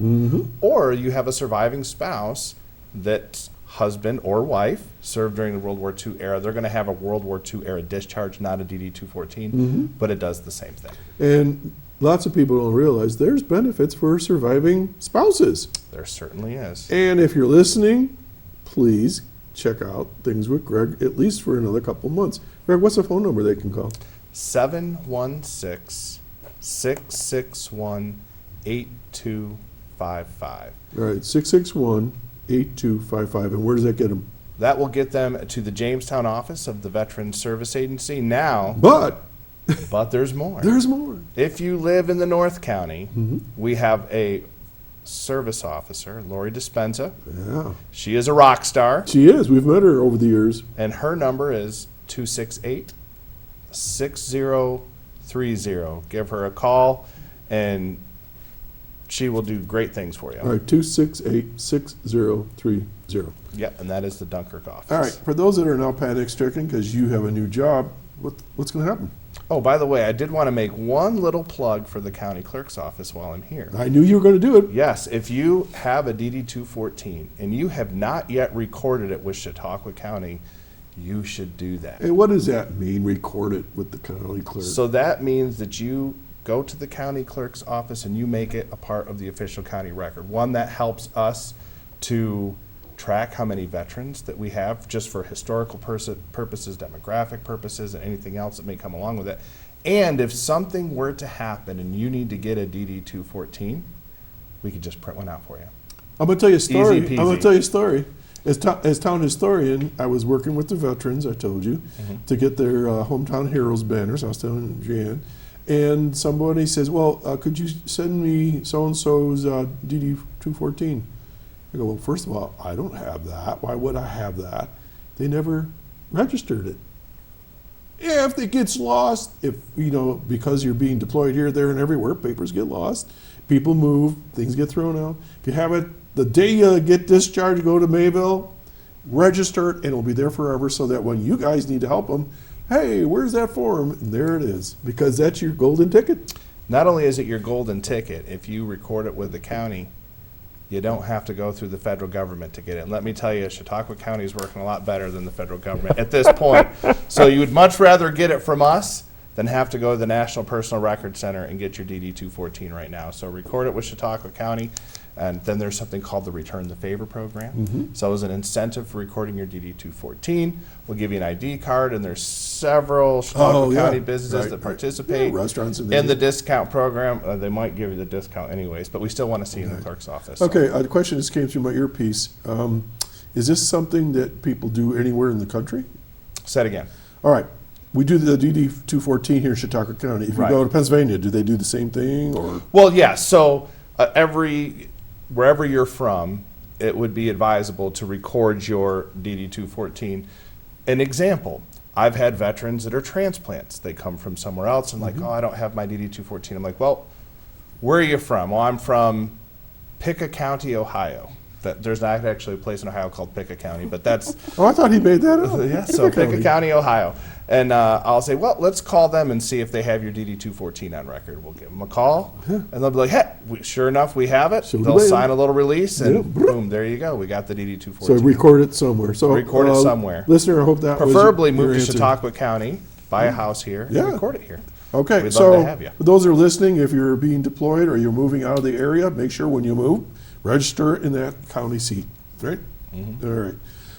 Speaker 10: or you have a surviving spouse that's husband or wife served during the World War II era, they're going to have a World War II era discharge, not a DD-214, but it does the same thing.
Speaker 3: And lots of people don't realize there's benefits for surviving spouses.
Speaker 10: There certainly is.
Speaker 3: And if you're listening, please check out Things with Greg, at least for another couple months. Greg, what's the phone number they can call?
Speaker 10: 716-661-8255.
Speaker 3: All right, 661-8255. And where does that get them?
Speaker 10: That will get them to the Jamestown office of the Veterans Service Agency now.
Speaker 3: But
Speaker 10: there's more.
Speaker 3: There's more.
Speaker 10: If you live in the North County, we have a service officer, Lori Dispenza.
Speaker 3: Yeah.
Speaker 10: She is a rock star.
Speaker 3: She is. We've met her over the years.
Speaker 10: And her number is 268-6030. Give her a call, and she will do great things for you.
Speaker 3: All right, 268-6030.
Speaker 10: Yep, and that is the Dunkirk office.
Speaker 3: All right, for those that are now panic-stricken because you have a new job, what's going to happen?
Speaker 10: Oh, by the way, I did want to make one little plug for the county clerk's office while I'm here.
Speaker 3: I knew you were going to do it.
Speaker 10: Yes, if you have a DD-214 and you have not yet recorded it with Chautauqua County, you should do that.
Speaker 3: And what does that mean, record it with the county clerk?
Speaker 10: So that means that you go to the county clerk's office and you make it a part of the official county record. One that helps us to track how many veterans that we have just for historical purposes, demographic purposes, and anything else that may come along with it. And if something were to happen and you need to get a DD-214, we could just print one out for you.
Speaker 3: I'm going to tell you a story.
Speaker 10: Easy peasy.
Speaker 3: I'm going to tell you a story. As town historian, I was working with the veterans, I told you, to get their hometown heroes banners. I was telling DreAnn. And somebody says, well, could you send me so-and-so's DD-214? I go, well, first of all, I don't have that. Why would I have that? They never registered it. If it gets lost, because you're being deployed here, there, and everywhere, papers get lost, people move, things get thrown out. If you have it the day you get discharged, go to Mayville, register it, and it'll be there forever so that when you guys need to help them, hey, where's that form? And there it is, because that's your golden ticket.
Speaker 10: Not only is it your golden ticket, if you record it with the county, you don't have to go through the federal government to get it. And let me tell you, Chautauqua County is working a lot better than the federal government at this point. So you would much rather get it from us than have to go to the National Personal Record Center and get your DD-214 right now. So record it with Chautauqua County, and then there's something called the Return the Favor program. So as an incentive for recording your DD-214, we'll give you an ID card, and there's several Chautauqua County businesses that participate
Speaker 3: restaurants
Speaker 10: in the discount program. They might give you the discount anyways, but we still want to see you in the clerk's office.
Speaker 3: Okay, the question just came through my earpiece. Is this something that people do anywhere in the country?
Speaker 10: Say it again.
Speaker 3: All right. We do the DD-214 here in Chautauqua County. If you go to Pennsylvania, do they do the same thing? Or?
Speaker 10: Well, yeah. So wherever you're from, it would be advisable to record your DD-214. An example, I've had veterans that are transplants. They come from somewhere else and like, oh, I don't have my DD-214. I'm like, well, where are you from? Well, I'm from Pickett County, Ohio. There's not actually a place in Ohio called Pickett County, but that's...
Speaker 3: Oh, I thought he made that up.
Speaker 10: Yeah, so Pickett County, Ohio. And I'll say, well, let's call them and see if they have your DD-214 on record. We'll give them a call, and they'll be like, hey, sure enough, we have it.
Speaker 3: So
Speaker 10: they'll sign a little release, and boom, there you go. We got the DD-214.
Speaker 3: So record it somewhere. So
Speaker 10: record it somewhere.
Speaker 3: Listener, I hope that
Speaker 10: preferably
Speaker 3: was
Speaker 10: move to
Speaker 3: answer.
Speaker 10: Chautauqua County, buy a house here, and record it here.
Speaker 3: Okay,
Speaker 10: We'd
Speaker 3: so
Speaker 10: love to have you.
Speaker 3: for those who are listening, if you're being deployed or you're moving out of the area, make sure when you move, register in that county seat. Right? All right.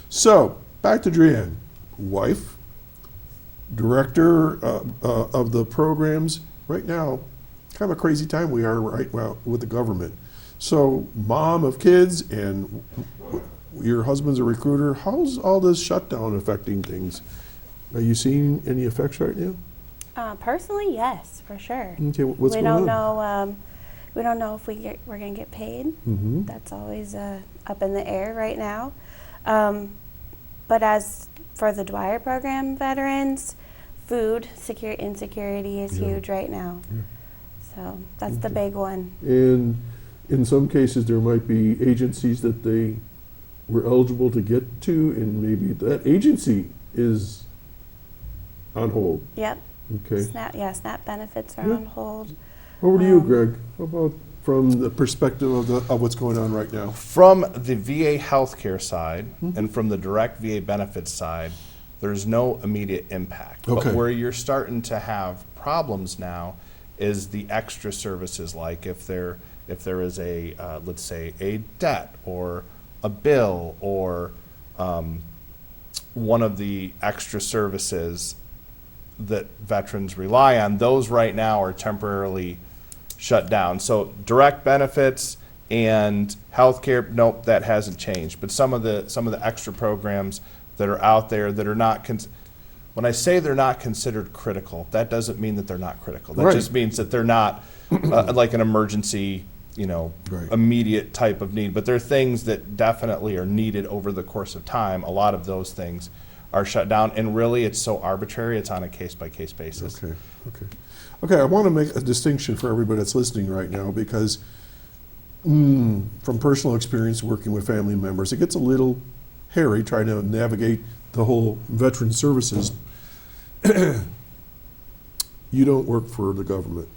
Speaker 3: So, back to DreAnn. Wife, director of the programs. Right now, kind of a crazy time we are right now with the government. So, mom of kids and your husband's a recruiter. How's all this shutdown affecting things? Are you seeing any effects right now?
Speaker 11: Personally, yes, for sure.
Speaker 3: Okay, what's going on?
Speaker 11: We don't know if we're going to get paid. That's always up in the air right now. But as for the Dwyer program veterans, food insecurity is huge right now. So that's the big one.
Speaker 3: And in some cases, there might be agencies that they were eligible to get to, and maybe that agency is on hold.
Speaker 11: Yep.
Speaker 3: Okay.
Speaker 11: SNAP benefits are on hold.
Speaker 3: Over to you, Greg. How about from the perspective of what's going on right now?
Speaker 10: From the VA healthcare side and from the direct VA benefits side, there's no immediate impact.
Speaker 3: Okay.
Speaker 10: But where you're starting to have problems now is the extra services, like if there is a let's say a debt or a bill or one of the extra services that veterans rely on, those right now are temporarily shut down. So direct benefits and healthcare, nope, that hasn't changed. But some of the extra programs that are out there that are not, when I say they're not considered critical, that doesn't mean that they're not critical. That just means that they're not like an emergency, immediate type of need. But they're things that definitely are needed over the course of time. A lot of those things are shut down, and really it's so arbitrary, it's on a case-by-case basis.
Speaker 3: Okay, I want to make a distinction for everybody that's listening right now, because from personal experience working with family members, it gets a little hairy trying to navigate the whole veteran services. You don't work for the government.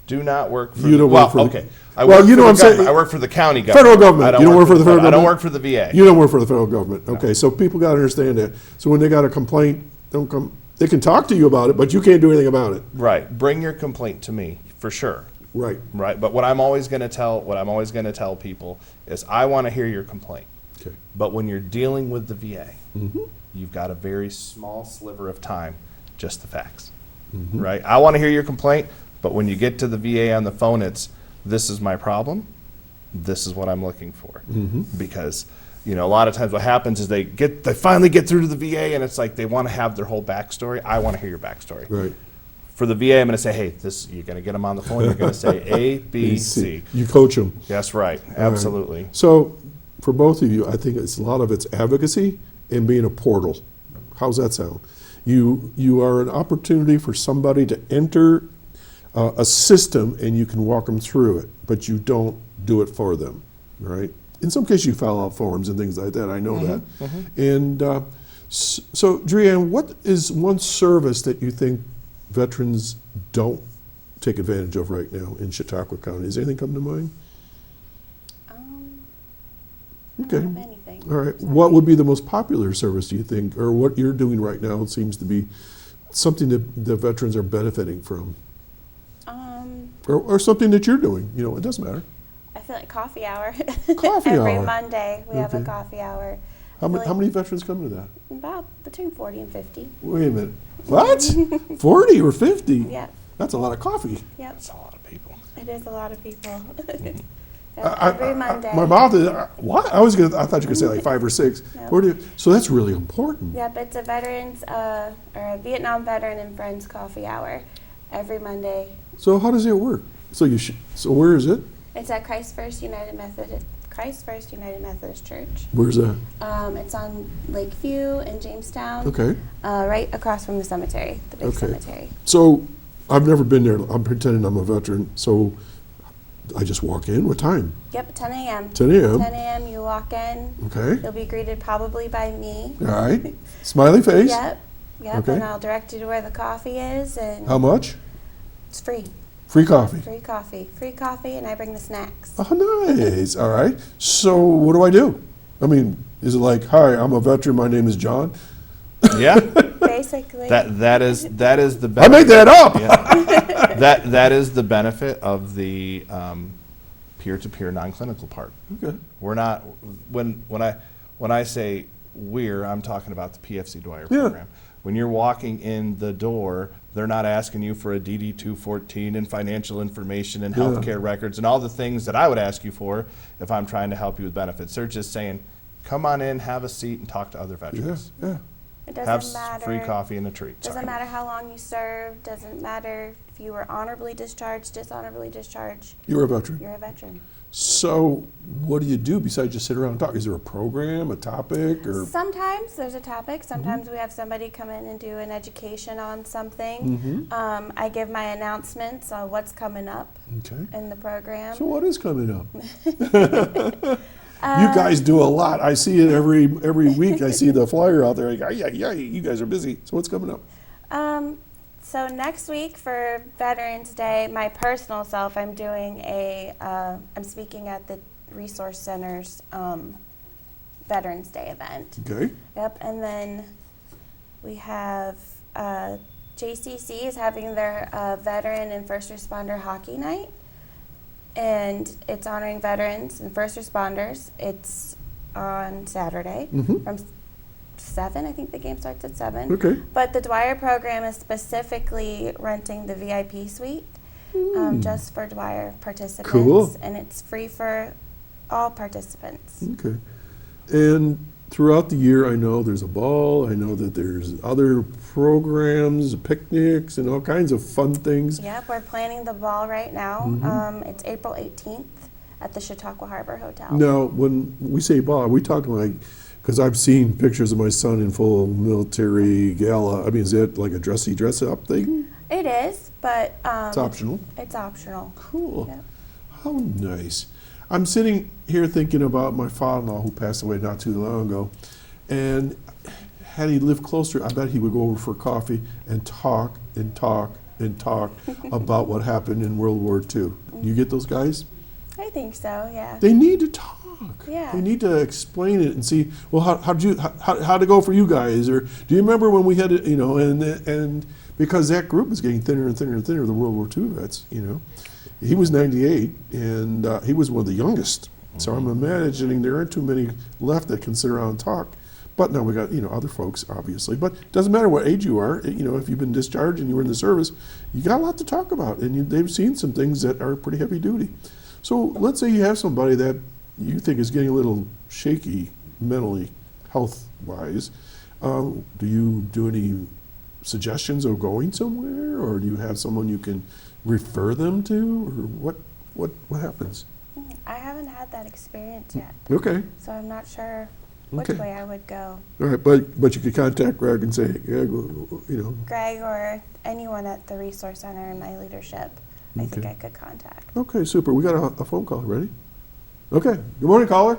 Speaker 10: Do not work for
Speaker 3: you don't work for
Speaker 10: okay.
Speaker 3: I work
Speaker 10: for the county government.
Speaker 3: Federal government. You don't work for the federal government?
Speaker 10: I don't work for the VA.
Speaker 3: You don't work for the federal government. Okay, so people got to understand that. So when they got a complaint, don't come. They can talk to you about it, but you can't do anything about it.
Speaker 10: Right. Bring your complaint to me, for sure.
Speaker 3: Right.
Speaker 10: Right. But what I'm always going to tell people is, I want to hear your complaint.
Speaker 3: Okay.
Speaker 10: But when you're dealing with the VA,
Speaker 3: Mm-hmm.
Speaker 10: you've got a very small sliver of time, just the facts,
Speaker 3: Mm-hmm.
Speaker 10: right? I want to hear your complaint, but when you get to the VA on the phone, it's, this is my problem, this is what I'm looking for.
Speaker 3: Mm-hmm.
Speaker 10: Because, you know, a lot of times what happens is they finally get through to the VA, and it's like they want to have their whole backstory. I want to hear your backstory.
Speaker 3: Right.
Speaker 10: For the VA, I'm going to say, hey, this, you're going to get them on the phone, you're going to say A, B, C.
Speaker 3: You coach them.
Speaker 10: That's right, absolutely.
Speaker 3: So for both of you, I think it's a lot of it's advocacy and being a portal. How's that sound? You are an opportunity for somebody to enter a system, and you can walk them through it, but you don't do it for them, right? In some cases, you fill out forms and things like that. I know that. And so, DreAnn, what is one service that you think veterans don't take advantage of right now in Chautauqua County? Does anything come to mind? Okay.
Speaker 11: I don't have anything.
Speaker 3: All right.
Speaker 11: Sorry.
Speaker 3: What would be the most popular service, do you think, or what you're doing right now seems to be something that the veterans are benefiting from? Or something that you're doing, you know, it doesn't matter.
Speaker 11: I feel like coffee hour.
Speaker 3: Coffee
Speaker 11: Every
Speaker 3: hour.
Speaker 11: Monday we have a
Speaker 3: Okay.
Speaker 11: coffee hour.
Speaker 3: How many veterans come to that?
Speaker 11: About between 40 and 50.
Speaker 3: Wait a minute. What? 40 or 50?
Speaker 11: Yep.
Speaker 3: That's a lot of coffee.
Speaker 11: Yep.
Speaker 10: That's a lot of people.
Speaker 11: It is a lot of people. Every Monday.
Speaker 3: My mouth is, what? I thought you could say like 5 or 6.
Speaker 11: No.
Speaker 3: So that's really important.
Speaker 11: Yep, it's a veterans, or a Vietnam veteran and friends coffee hour every Monday.
Speaker 3: So how does it work? So so where is it?
Speaker 11: It's at Christ First United Methodist Church.
Speaker 3: Where's that?
Speaker 11: It's on Lakeview in Jamestown.
Speaker 3: Okay.
Speaker 11: Right across from the cemetery, the big
Speaker 3: Okay.
Speaker 11: cemetery.
Speaker 3: So I've never been there. I'm pretending I'm a veteran. So I just walk in. What time?
Speaker 11: Yep, 10 a.m.
Speaker 3: 10 a.m.
Speaker 11: 10 a.m. You walk in.
Speaker 3: Okay.
Speaker 11: You'll be greeted probably by me.
Speaker 3: All right. Smiley face.
Speaker 11: Yep.
Speaker 3: Okay.
Speaker 11: And I'll direct you to where the coffee is. And
Speaker 3: How much?
Speaker 11: it's free.
Speaker 3: Free coffee.
Speaker 11: Free coffee. Free coffee, and I bring the snacks.
Speaker 3: Oh, nice. All right. So what do I do? I mean, is it like, hi, I'm a veteran. My name is John.
Speaker 10: Yeah.
Speaker 11: Basically.
Speaker 10: That is the benefit.
Speaker 3: I made that up.
Speaker 10: Yeah. that is the benefit of the peer-to-peer non-clinical part.
Speaker 3: Okay.
Speaker 10: We're not when I say we're, I'm talking about the PFC Dwyer
Speaker 3: Yeah.
Speaker 10: program. When you're walking in the door, they're not asking you for a DD-214 and financial information and healthcare records and all the things that I would ask you for if I'm trying to help you with benefits. They're just saying, come on in, have a seat, and talk to other veterans.
Speaker 3: Yeah.
Speaker 11: It
Speaker 10: Have
Speaker 11: doesn't matter.
Speaker 10: free coffee and a treat.
Speaker 11: Doesn't
Speaker 10: Sorry.
Speaker 11: matter how long you served. Doesn't matter if you were honorably discharged, dishonorably discharged.
Speaker 3: You're a veteran.
Speaker 11: You're a veteran.
Speaker 3: So what do you do besides just sit around and talk? Is there a program, a topic, or?
Speaker 11: Sometimes there's a topic. Sometimes we have somebody come in and do an education on something. I give my announcements on what's coming up in the program.
Speaker 3: So what is coming up? You guys do a lot. I see it every week. I see the flyer out there. I go, yeah, you guys are busy. So what's coming up?
Speaker 11: So next week for Veterans Day, my personal self, I'm doing I'm speaking at the Resource Center's Veterans Day event.
Speaker 3: Okay.
Speaker 11: Yep, and then we have JCC is having their Veteran and First Responder Hockey Night, and it's honoring veterans and first responders. It's on Saturday from 7. I think the game starts at 7.
Speaker 3: Okay.
Speaker 11: But the Dwyer program is specifically renting the VIP suite just for Dwyer participants.
Speaker 3: Cool.
Speaker 11: And it's free for all participants.
Speaker 3: Okay. And throughout the year, I know there's a ball. I know that there's other programs, picnics, and all kinds of fun things.
Speaker 11: Yep, we're planning the ball right now. It's April 18th at the Chautauqua Harbor Hotel.
Speaker 3: Now, when we say ball, are we talking like, because I've seen pictures of my son in full military gala. I mean, is that like a dress-up thing?
Speaker 11: It is, but
Speaker 3: It's optional.
Speaker 11: It's optional.
Speaker 3: Cool.
Speaker 11: Yep.
Speaker 3: How nice. I'm sitting here thinking about my father-in-law who passed away not too long ago. And had he lived closer, I bet he would go over for coffee and talk and talk and talk about what happened in World War II. You get those guys?
Speaker 11: I think so, yeah.
Speaker 3: They need to talk.
Speaker 11: Yeah.
Speaker 3: They need to explain it and see, well, how'd it go for you guys? Or do you remember when we had it, you know, and because that group is getting thinner and thinner and thinner, the World War II vets, you know. He was 98, and he was one of the youngest So I'm imagining there aren't too many left that can sit around and talk. But now we got, other folks, obviously. But it doesn't matter what age you are. If you've been discharged and you were in the service, you got a lot to talk about. And they've seen some things that are pretty heavy duty. So let's say you have somebody that you think is getting a little shaky mentally, health-wise. Do you do any suggestions of going somewhere? Or do you have someone you can refer them to? Or what happens?
Speaker 11: I haven't had that experience yet.
Speaker 3: Okay.
Speaker 11: So I'm not sure which way I would go.
Speaker 3: All right, but you could contact Greg and say, Greg,
Speaker 11: Greg or anyone at the Resource Center in my leadership, I think I could contact.
Speaker 3: Okay, super. We got a phone call. Ready? Okay. Good morning, caller.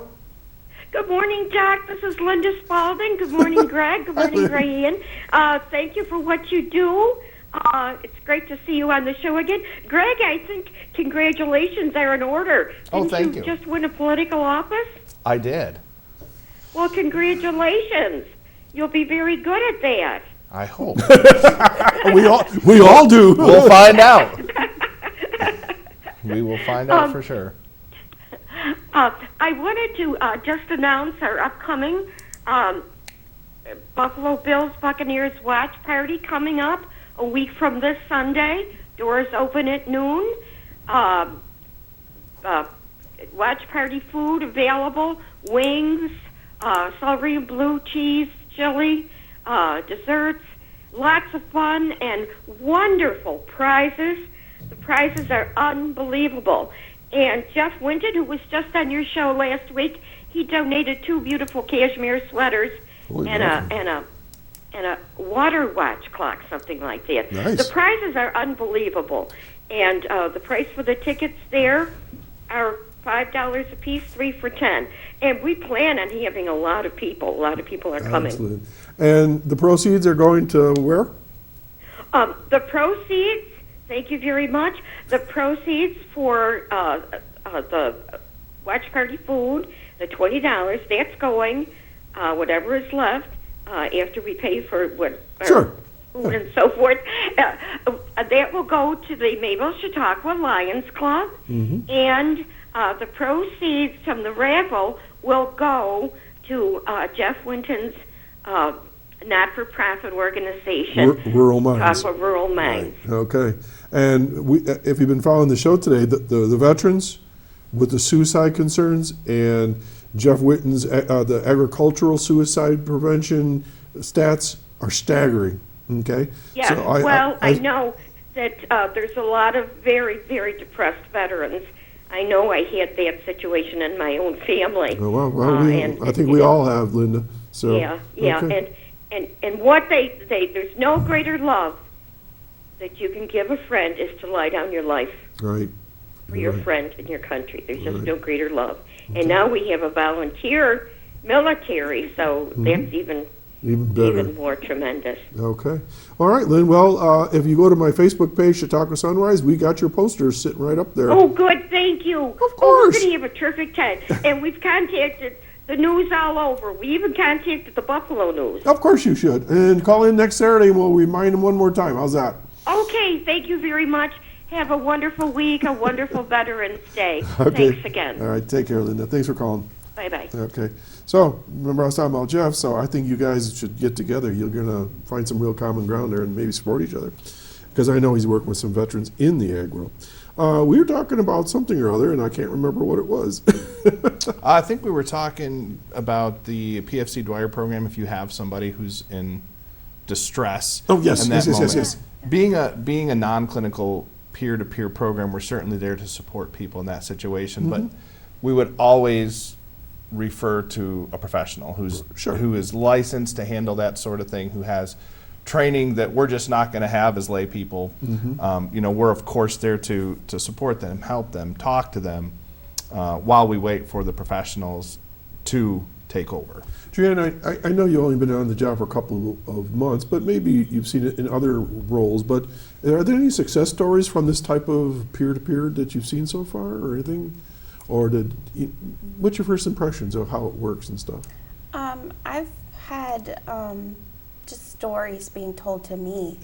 Speaker 12: Good morning, Doc. This is Linda Spalding. Good morning, Greg. Good morning, DreAnn. Thank you for what you do. It's great to see you on the show again. Greg, I think congratulations are in order.
Speaker 10: Thank you.
Speaker 12: Didn't you just win a political office?
Speaker 10: I did.
Speaker 12: Well, congratulations. You'll be very good at that.
Speaker 10: I hope.
Speaker 3: we all do.
Speaker 10: We'll find out. We will find out for sure.
Speaker 12: I wanted to just announce our upcoming Buffalo Bills Buccaneers watch party coming up a week from this Sunday. Doors open at noon. Watch party food available, wings, celery and blue cheese, chili, desserts, lots of fun, and wonderful prizes. The prizes are unbelievable. And Jeff Winton, who was just on your show last week, he donated 2 beautiful cashmere sweaters and a water watch clock, something like that.
Speaker 3: Nice.
Speaker 12: The prizes are unbelievable. And the price for the tickets there are $5 a piece, 3 for $10. And we plan on having a lot of people. A lot of people are coming.
Speaker 3: Excellent. And the proceeds are going to where?
Speaker 12: The proceeds, thank you very much. The proceeds for the watch party food, the $20, that's going, whatever is left, after we pay for food and so forth, that will go to the Mabel Chautauqua Lions Club, and the proceeds from the raffle will go to Jeff Winton's not-for-profit organization,
Speaker 3: Rural Minds.
Speaker 12: Chautauqua Rural Minds.
Speaker 3: Right. Okay. And if you've been following the show today, the veterans with the suicide concerns and Jeff Winton's the agricultural suicide prevention stats are staggering. Okay.
Speaker 12: Yeah.
Speaker 3: So
Speaker 12: I know that there's a lot of very, very depressed veterans. I know I had that situation in my own family.
Speaker 3: I think we all have, Linda. So
Speaker 12: yeah,
Speaker 3: okay.
Speaker 12: and what they there's no greater love that you can give a friend is to lie down your life for your friend and your country. There's just no greater love. Okay. And now we have a volunteer military, so that's even better. Even more tremendous.
Speaker 3: Okay. All right, Lynn. Well, if you go to my Facebook page, Chautauqua Sunrise, we got your posters sitting right up there.
Speaker 12: Oh, good. Thank you.
Speaker 3: Of course.
Speaker 12: We're going to have a terrific time. And we've contacted the news all over. We even contacted the Buffalo News.
Speaker 3: Of course you should. And call in next Saturday and we'll remind them one more time. How's that?
Speaker 12: Okay. Thank you very much. Have a wonderful week, a wonderful Veterans Day.
Speaker 3: Okay.
Speaker 12: Thanks again.
Speaker 3: All right. Take care, Linda. Thanks for calling.
Speaker 12: Bye-bye.
Speaker 3: Okay. So, remember I was talking about Jeff, so I think you guys should get together. You're going to find some real common ground there and maybe support each other. Because I know he's working with some veterans in the ag world. We were talking about something or other, and I can't remember what it was.
Speaker 10: I think we were talking about the PFC Dwyer program if you have somebody who's in distress.
Speaker 3: Oh, yes, yes.
Speaker 10: Being a non-clinical peer-to-peer program, we're certainly there to support people in that situation, but we would always refer to a professional who is licensed to handle that sort of thing, who has training that we're just not going to have as lay people. We're of course there to support them, help them, talk to them while we wait for the professionals to take over.
Speaker 3: DreAnn, I know you've only been on the job for a couple of months, but maybe you've seen it in other roles, but are there any success stories from this type of peer-to-peer that you've seen so far or anything? Or what's your first impressions of how it works and stuff?
Speaker 11: I've had just stories being told to me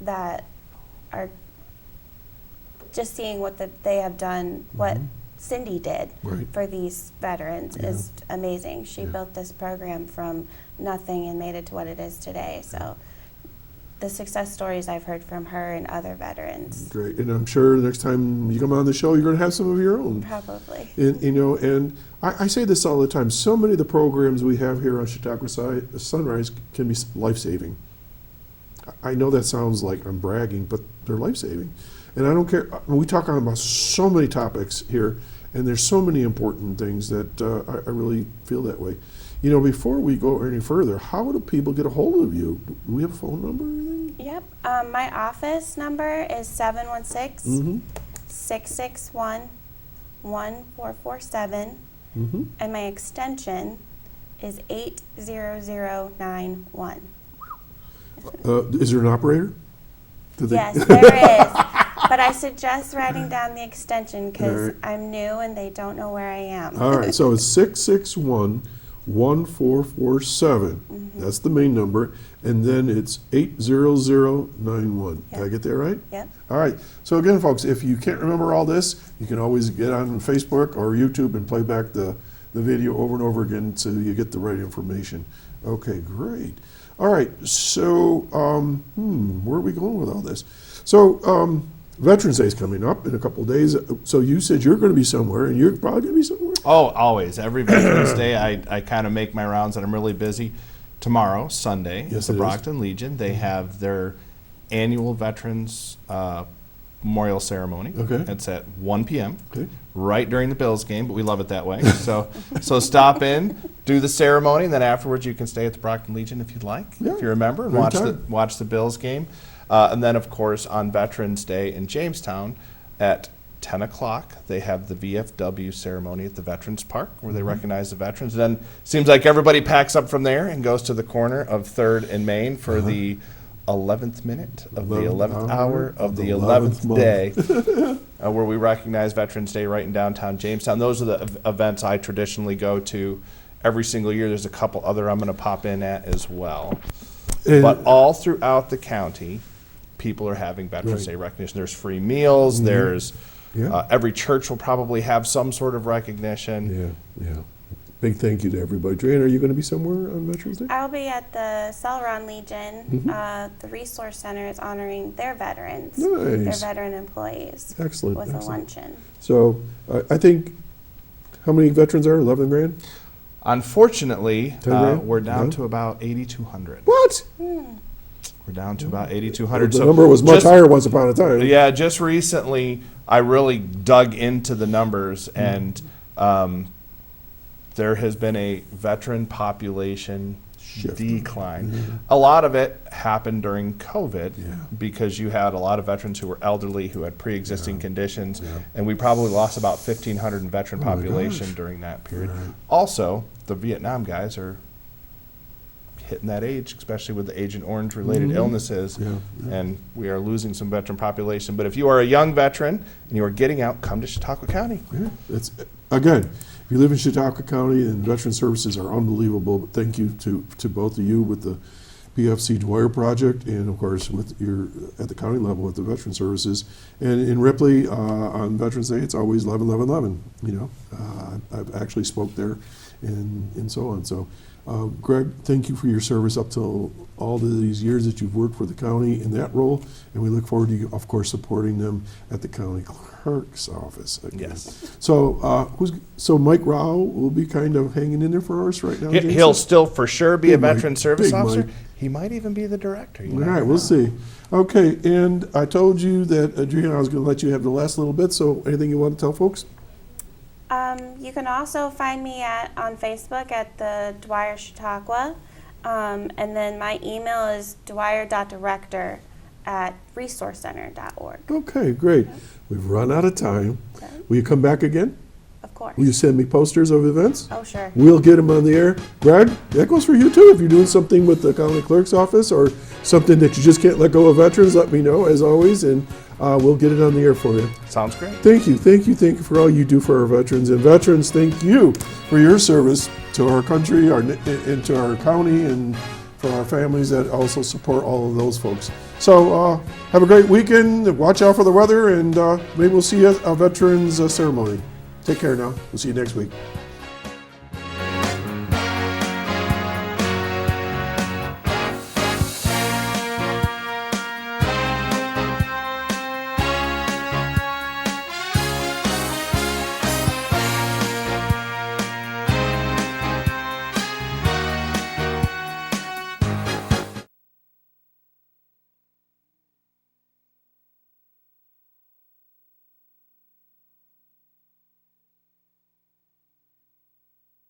Speaker 11: that are just seeing what they have done, what Cindy did
Speaker 3: Right.
Speaker 11: for these veterans is amazing. She built this program from nothing and made it to what it is today. So the success stories I've heard from her and other veterans.
Speaker 3: Great, and I'm sure the next time you come on the show, you're going to have some of your own.
Speaker 11: Probably.
Speaker 3: And, you know, and I say this all the time. So many of the programs we have here on Chautauqua Sunrise can be life-saving. I know that sounds like I'm bragging, but they're life-saving. And I don't care. We talk about so many topics here, and there's so many important things that I really feel that way. You know, before we go any further, how do people get a hold of you? Do we have a phone number or anything?
Speaker 11: Yep. My office number is 716-661-1447, and my extension is 80091.
Speaker 3: Is there an operator?
Speaker 11: Yes, there is. But I suggest writing down the extension because I'm new and they don't know where I am.
Speaker 3: All right, so it's 661-1447. That's the main number. And then it's 80091. Did I get that right?
Speaker 11: Yep.
Speaker 3: All right. So again, folks, if you can't remember all this, you can always get on Facebook or YouTube and play back the video over and over again so you get the right information. Okay, great. All right, so where are we going with all this? So Veterans Day is coming up in a couple of days. So you said you're going to be somewhere, and you're probably going to be somewhere?
Speaker 10: Oh, always. Every Veterans Day, I kind of make my rounds, and I'm really busy. Tomorrow, Sunday, is the Brockton Legion. They have their annual Veterans Memorial Ceremony.
Speaker 3: Okay.
Speaker 10: It's at 1 p.m.,
Speaker 3: Okay.
Speaker 10: right during the Bills game, but we love it that way. So stop in, do the ceremony, and then afterwards you can stay at the Brockton Legion if you'd like, if you're a member, and watch the Bills game. And then, of course, on Veterans Day in Jamestown at 10 o'clock, they have the VFW ceremony at the Veterans Park where they recognize the veterans. And then seems like everybody packs up from there and goes to the corner of 3rd and Main for the 11th minute of the 11th hour of the 11th day where we recognize Veterans Day right in downtown Jamestown. Those are the events I traditionally go to every single year. There's a couple other I'm going to pop in at as well. But all throughout the county, people are having Veterans Day recognition. There's free meals. There's every church will probably have some sort of recognition.
Speaker 3: Yeah. Big thank you to everybody. DreAnn, are you going to be somewhere on Veterans Day?
Speaker 11: I'll be at the Celeron Legion. The Resource Center is honoring their veterans, their veteran employees.
Speaker 3: Excellent.
Speaker 11: With a luncheon.
Speaker 3: So I think, how many veterans are? 11 grand?
Speaker 10: Unfortunately, we're down to about 8,200.
Speaker 3: What?
Speaker 10: We're down to about 8,200.
Speaker 3: The number was much higher once upon a time.
Speaker 10: Yeah, just recently I really dug into the numbers, and there has been a veteran population decline. A lot of it happened during COVID because you had a lot of veterans who were elderly, who had pre-existing conditions, and we probably lost about 1,500 in veteran population during that period. Also, the Vietnam guys are hitting that age, especially with the Agent Orange related illnesses, and we are losing some veteran population. But if you are a young veteran and you are getting out, come to Chautauqua County.
Speaker 3: It's, again, if you live in Chautauqua County, and veteran services are unbelievable, but thank you to both of you with the PFC Dwyer project, and of course with your at the county level with the veteran services. And in Ripley on Veterans Day, it's always 11-11-11. You know, I've actually spoke there, and so on. So, Greg, thank you for your service up till all these years that you've worked for the county in that role, and we look forward to you, of course, supporting them at the county clerk's office again.
Speaker 10: Yes.
Speaker 3: So, so Mike Rao will be kind of hanging in there for us right now.
Speaker 10: He'll still for sure be a veteran service officer.
Speaker 3: Mike.
Speaker 10: He might even be the director.
Speaker 3: All right, we'll see. Okay, and I told you that, DreAnn, I was going to let you have the last little bit, so anything you want to tell folks?
Speaker 11: You can also find me on Facebook at the Dwyer Chautauqua, and then my email is dwyer.director@resourcecenter.org.
Speaker 3: Okay, great. We've run out of time.
Speaker 11: Okay.
Speaker 3: Will you come back again?
Speaker 11: Of course.
Speaker 3: Will you send me posters of events?
Speaker 11: Oh, sure.
Speaker 3: We'll get them on the air. Greg, that goes for you too. If you're doing something with the county clerk's office or something that you just can't let go of veterans, let me know as always, and we'll get it on the air for you.
Speaker 10: Sounds great.
Speaker 3: Thank you for all you do for our veterans. And veterans, thank you for your service to our country, and to our county, and for our families that also support all of those folks. So have a great weekend. Watch out for the weather, and maybe we'll see you at a veterans ceremony. Take care now. We'll see you next week.